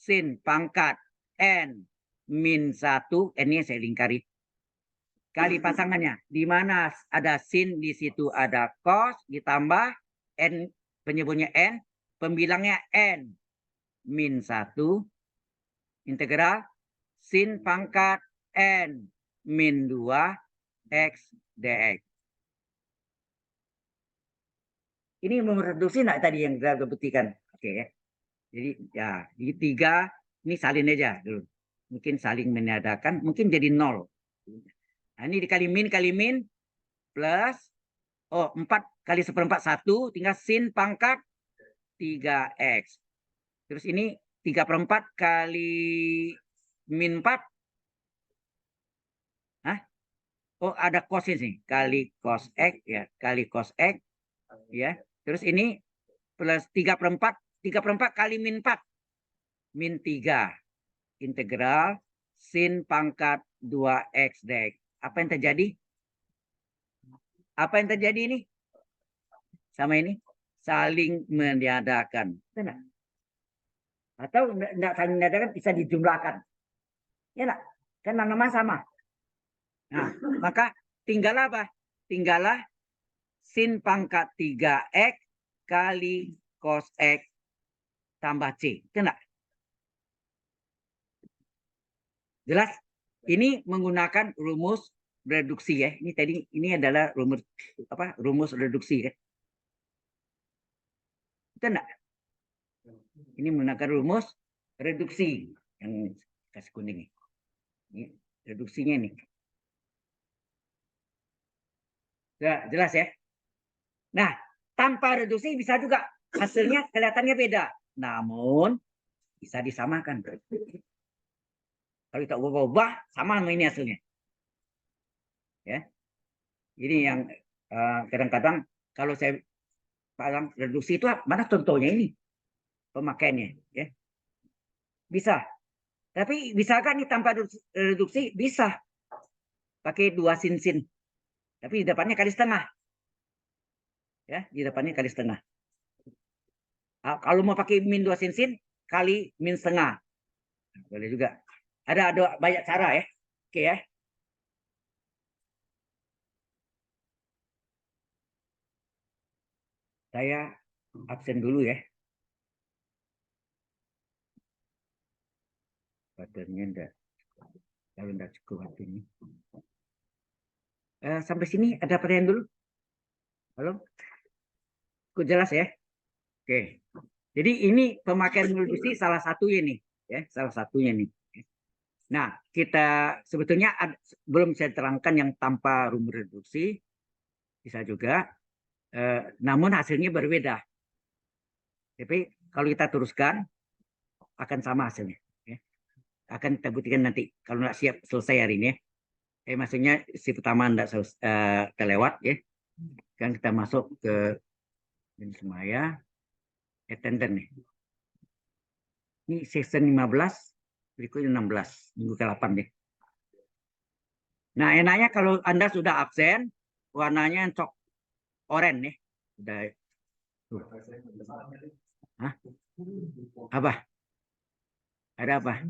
[SPEAKER 1] sin pangkat n min 1, n-nya saya lingkari. Kali pasangannya, di mana ada sin, di situ ada cos, ditambah n, penyebutnya n, pembilangnya n min 1, integral sin pangkat n min 2 x dx. Ini mereduksi enggak tadi yang kita buktikan? Oke ya. Jadi ya, di 3 ini salin aja dulu. Mungkin saling meniadakan, mungkin jadi 0. Nah, ini dikali min plus 4 kali 1/4 1, tinggal sin pangkat 3x. Terus ini 3/4 kali min 4. Hah? Oh, ada cos ini, kali cos x ya, kali cos x ya. Terus ini plus 3/4 kali min 4. Min 3 integral sin pangkat 2x dx. Apa yang terjadi? Apa yang terjadi ini? Sama ini saling meniadakan. Benar? Atau tidak saling meniadakan, bisa dijumlahkan. Ya enggak? Kan nama sama. Nah, maka tinggallah apa? Tinggallah sin pangkat 3x kali cos x tambah c. Itu enggak? Jelas? Ini menggunakan rumus reduksi ya. Ini tadi ini adalah rumus apa? Rumus reduksi ya. Itu enggak? Ini menggunakan rumus reduksi yang kasih kuning ini. Reduksinya nih. Ya, jelas ya. Nah, tanpa reduksi bisa juga hasilnya kelihatannya beda. Namun bisa disamakan. Kalau kita ubah-ubah sama ini hasilnya. Ya. Ini yang kadang-kadang kalau saya pasang reduksi itu mana contohnya ini pemakaiannya ya. Bisa. Tapi bisa kan nih tanpa reduksi? Bisa. Pakai 2 sin. Tapi di depannya kali setengah. Ya, di depannya kali setengah. Kalau mau pakai min 2 sin kali min setengah. Boleh juga. Ada banyak cara ya. Oke ya. Saya absen dulu ya. Baterainya enggak. Kalau enggak cukup waktu ini. Sampai sini ada pertanyaan dulu? Halo? Kok jelas ya? Oke. Jadi ini pemakaian reduksi salah satunya nih, ya, salah satunya nih. Nah, kita sebetulnya belum saya terangkan yang tanpa rumus reduksi, bisa juga, namun hasilnya berbeda. Tapi kalau kita teruskan akan sama hasilnya. Ya. Akan kita buktikan nanti kalau nggak siap selesai hari ini. Ya. Maksudnya si pertama nggak kelewat ya. Kan kita masuk ke jenis semaya attendant nih. Ini season 15, berikutnya 16, minggu ke-8 deh. Nah, enaknya kalau Anda sudah absen, warnanya oren ya. Udah. Hah? Apa? Ada apa?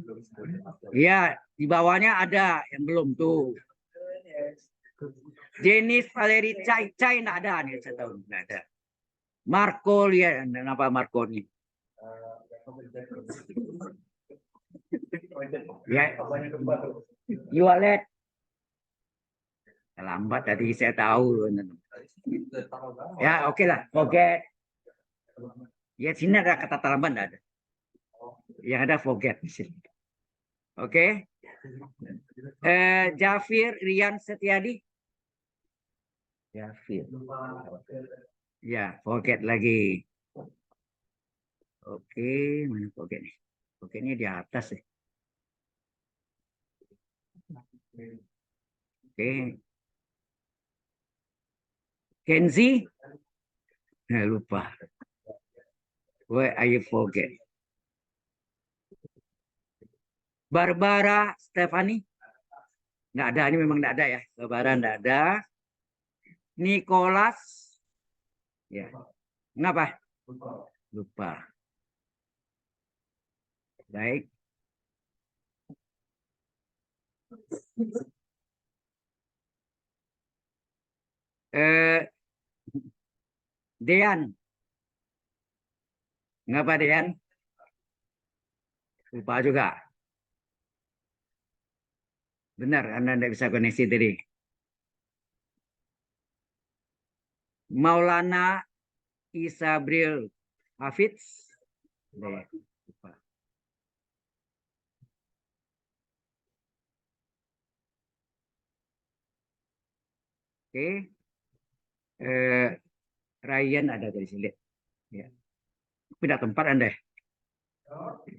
[SPEAKER 1] Iya, di bawahnya ada yang belum tuh. Jenis Valeri Chai Chai nggak ada nih, saya tahu nggak ada. Marco lihat kenapa Marco nih? Ya, Yualet lambat tadi saya tahu. Ya oke lah, forget. Ya sini ada kata terlambat nggak ada. Yang ada forget di sini. Oke. Jafir Rian Setiadi. Jafir. Ya, forget lagi. Oke, mana forget nih? Forgetnya di atas ya. Oke. Kenzi. Lupa. Where are you forget? Barbara Stefani. Nggak ada, ini memang nggak ada ya. Barbara nggak ada. Nicholas. Ya. Kenapa? Lupa. Baik. Dean. Ngapa Dean? Lupa juga. Benar, Anda tidak bisa koneksi tadi. Maulana Isabril Hafiz. Lupa. Oke. Ryan ada dari sini. Ya. Pindah tempat Anda.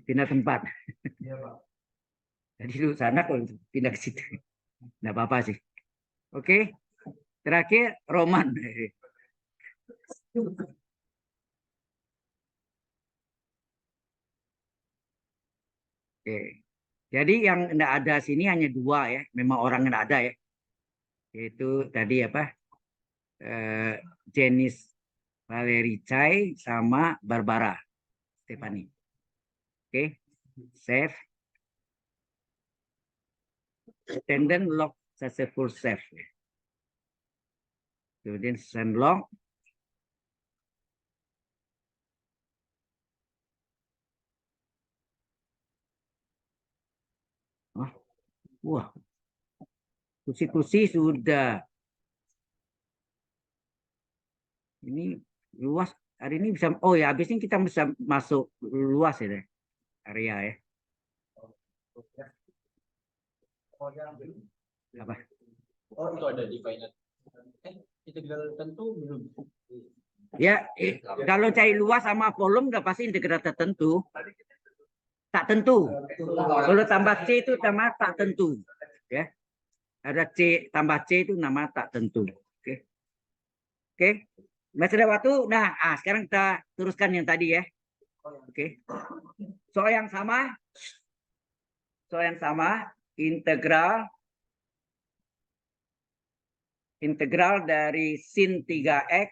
[SPEAKER 1] Pindah tempat. Jadi dulu sana kalau pindah ke situ. Tidak apa-apa sih. Oke. Terakhir Roman. Oke. Jadi yang tidak ada sini hanya dua ya. Memang orang yang tidak ada ya. Yaitu tadi apa? Jenis Valeri Chai sama Barbara Stefani. Oke. Save. Tendon lock successful save. Kemudian send lock. Oh, wah, kursi-kursi sudah. Ini luas. Hari ini bisa. Oh ya, habis ini kita bisa masuk luas ya deh, area ya. Apa?
[SPEAKER 2] Oh itu ada di finance. Integral tentu belum.
[SPEAKER 1] Ya, kalau cari luas sama volume udah pasti integral tertentu. Tak tentu. Kalau tambah C itu nama tak tentu. Ya. Ada C tambah C itu nama tak tentu. Oke. Oke. Masih ada waktu. Nah, sekarang kita teruskan yang tadi ya. Oke. Soal yang sama. Soal yang sama. Integral dari sin 3x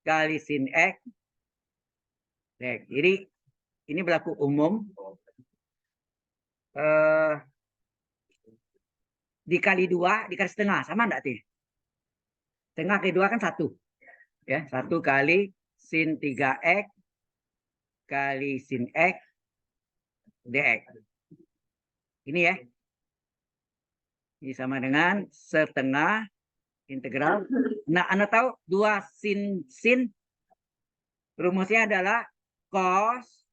[SPEAKER 1] kali sin x. Jadi ini berlaku umum. Dikali 2 dikali setengah sama enggak sih? Setengah kali 2 kan 1. Ya, 1 kali sin 3x kali sin x dx. Ini ya. Ini sama dengan setengah integral. Nah, Anda tahu 2 sin rumusnya adalah cos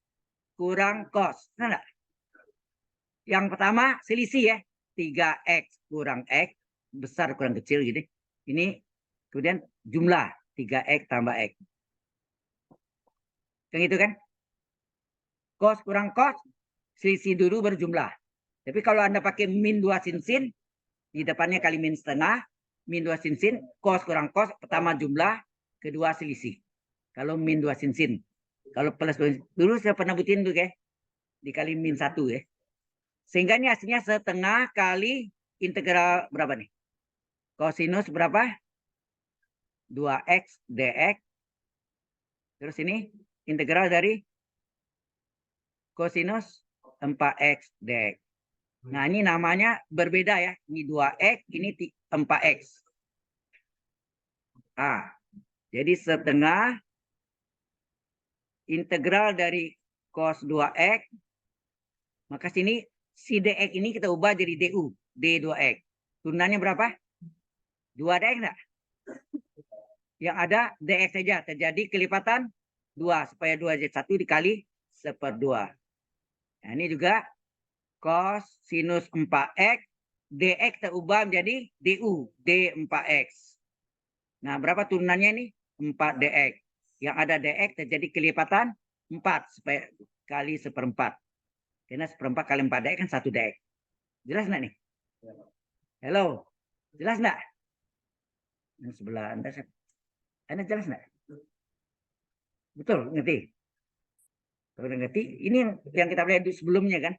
[SPEAKER 1] kurang cos. Nah, yang pertama selisih ya. 3x kurang x besar kurang kecil gitu. Ini kemudian jumlah 3x tambah x. Yang itu kan? Cos kurang cos, selisih dulu berjumlah. Tapi kalau Anda pakai min 2 sin, di depannya kali min setengah, min 2 sin, cos kurang cos, pertama jumlah, kedua selisih. Kalau min 2 sin. Kalau plus 2, dulu saya pernah butin tuh ya, dikali min 1 ya. Sehingga ini hasilnya setengah kali integral berapa nih? Kosinus berapa? 2x dx. Terus ini integral dari kosinus 4x dx. Nah, ini namanya berbeda ya. Ini 2x, ini 4x. Ah, jadi setengah integral dari cos 2x. Maka sini si dx ini kita ubah jadi du, d2x. Turunannya berapa? 2 dx enggak? Yang ada dx saja. Terjadi kelipatan 2. Supaya 2 jadi 1 dikali 1/2. Nah, ini juga cos sinus 4x. Dx terubah menjadi du, d4x. Nah, berapa turunannya ini? 4 dx. Yang ada dx terjadi kelipatan 4. Supaya kali 1/4. Karena 1/4 kali 4 dx kan 1 dx. Jelas enggak nih? Halo? Jelas enggak? Yang sebelah Anda jelas enggak? Betul, ngerti? Kalau udah ngerti, ini yang kita lihat sebelumnya kan?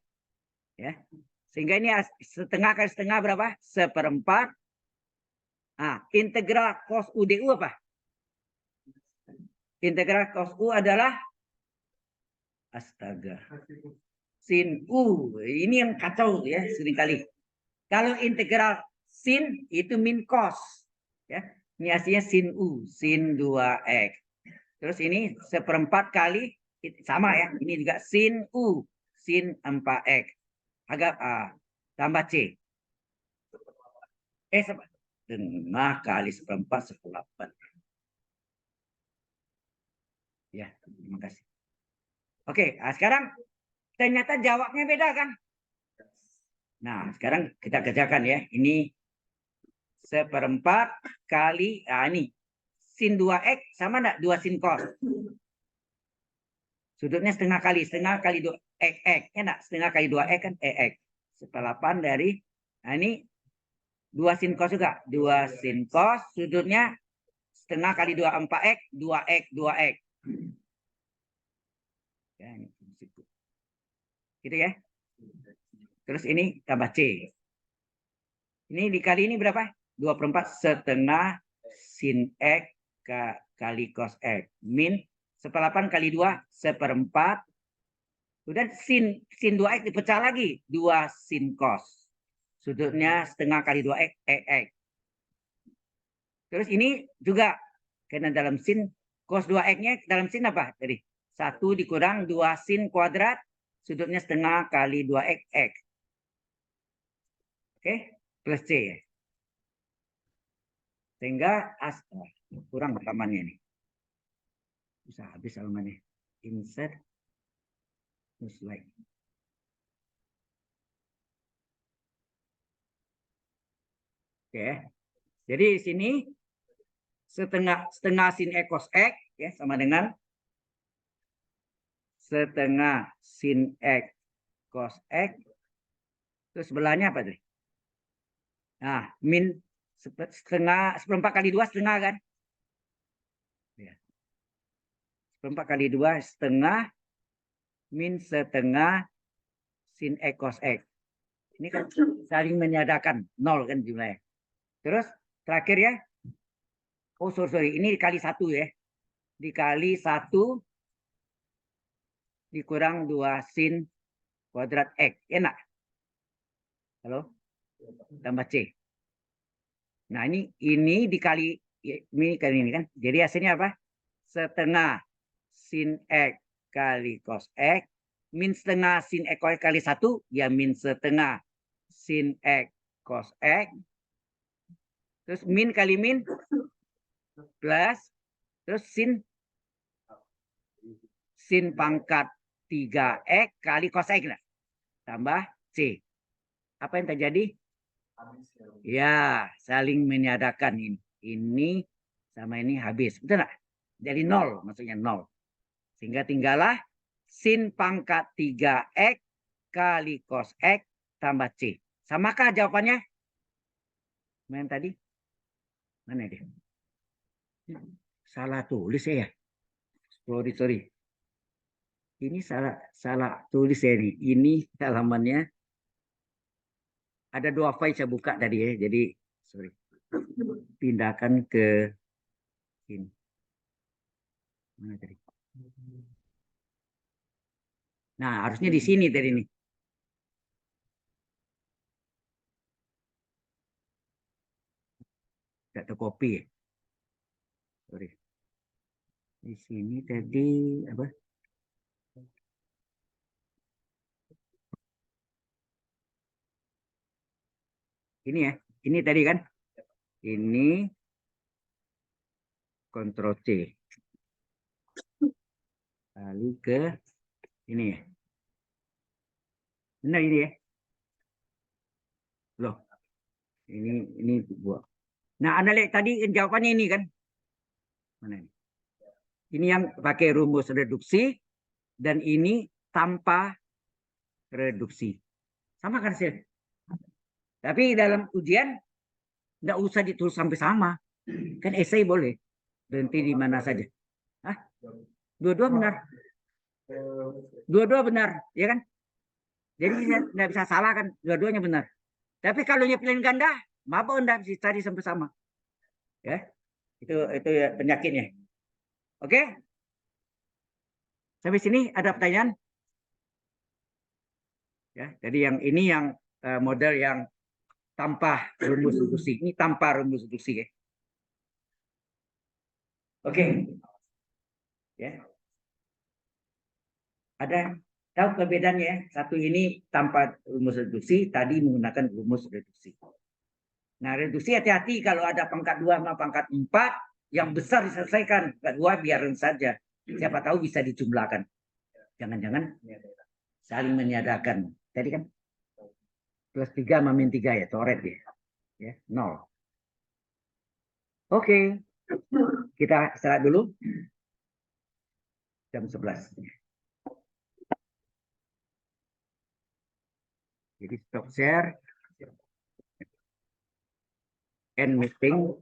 [SPEAKER 1] Ya. Sehingga ini setengah kali setengah berapa? 1/4. Nah, integral cos u du apa? Integral cos u adalah astaga. Sin u. Ini yang kacau ya seringkali. Kalau integral sin itu min cos. Ya. Ini aslinya sin u, sin 2x. Terus ini 1/4 kali sama ya. Ini juga sin u, sin 4x. Agak tambah c. Setengah kali 1/4 1/8. Ya, terima kasih. Oke, sekarang ternyata jawabnya beda kan? Nah, sekarang kita kerjakan ya. Ini 1/4 kali, ini sin 2x sama enggak 2 sin cos? Sudutnya setengah kali 2 x. Ya enggak? Setengah kali 2x kan x. 1/8 dari, nah ini 2 sin cos juga. 2 sin cos, sudutnya setengah kali 2 4x, 2x, 2x. Ya, ini. Gitu ya. Terus ini tambah C. Ini dikali ini berapa? 2/4 setengah sin X kali cos X. Min 1/8 kali 2, 1/4. Kemudian sin 2X dipecah lagi. 2 sin cos. Sudutnya setengah kali 2X, X. Terus ini juga, karena dalam sin, cos 2X-nya dalam sin apa? Tadi 1 dikurang 2 sin kuadrat. Sudutnya setengah kali 2X, X. Oke, plus C ya. Sehingga kurang halamannya ini. Bisa habis halamannya. Insert. Slide. Oke. Jadi di sini setengah sin X cos X ya sama dengan setengah sin X cos X. Terus sebelahnya apa tadi? Nah, min setengah 1/4 kali 2 setengah kan? Ya. 1/4 kali 2 setengah min setengah sin X cos X. Ini kan saling menyadakan 0 kan jumlahnya. Terus terakhir ya. Oh sorry, ini dikali 1 ya. Dikali 1 dikurang 2 sin kuadrat X. Enak. Halo? Tambah C. Nah, ini dikali ini kali ini kan. Jadi hasilnya apa? Setengah sin X kali cos X min setengah sin X kali 1 ya min setengah sin X cos X. Terus min kali min plus terus sin pangkat 3X kali cos X lah. Tambah C. Apa yang terjadi? Ya, saling menyadakan ini. Ini sama ini habis. Betul nggak? Jadi 0, maksudnya 0. Sehingga tinggallah sin pangkat 3X kali cos X tambah C. Samakah jawabannya? Mana tadi? Mana dia? Salah tulis ya. Sorry. Ini salah tulis ya ini. Ini halamannya ada 2 file saya buka tadi ya. Jadi sorry. Pindahkan ke Sini. Mana tadi? Nah, harusnya di sini tadi nih. Tidak tercopy ya. Sorry. Di sini tadi apa? Ini ya. Ini tadi kan. Ini Ctrl C. Lalu ke ini ya. Benar ini ya. Loh. Ini buat. Nah, Anda lihat tadi jawabannya ini kan. Mana ini? Ini yang pakai rumus reduksi dan ini tanpa reduksi. Sama kan sih? Tapi dalam ujian nggak usah ditulis sampai sama. Kan esai boleh. Berhenti di mana saja. Hah? Dua-dua benar. Dua-dua benar, ya kan? Jadi nggak bisa salah kan? Dua-duanya benar. Tapi kalau pilihan ganda, apa Anda bisa cari sampai sama. Ya, itu ya penyakitnya. Oke? Sampai sini ada pertanyaan? Ya, jadi yang ini yang model yang tanpa rumus reduksi. Ini tanpa rumus reduksi ya. Oke. Ya. Ada tahu perbedaannya ya? Satu ini tanpa rumus reduksi, tadi menggunakan rumus reduksi. Nah, reduksi hati-hati kalau ada pangkat 2 sama pangkat 4 yang besar diselesaikan. Pangkat 2 biarin saja. Siapa tahu bisa dijumlahkan. Jangan-jangan saling meniadakan. Tadi kan plus 3 sama min 3 ya, coret ya. Ya, 0. Oke. Kita istirahat dulu. Jam 11. Jadi stop share. End meeting.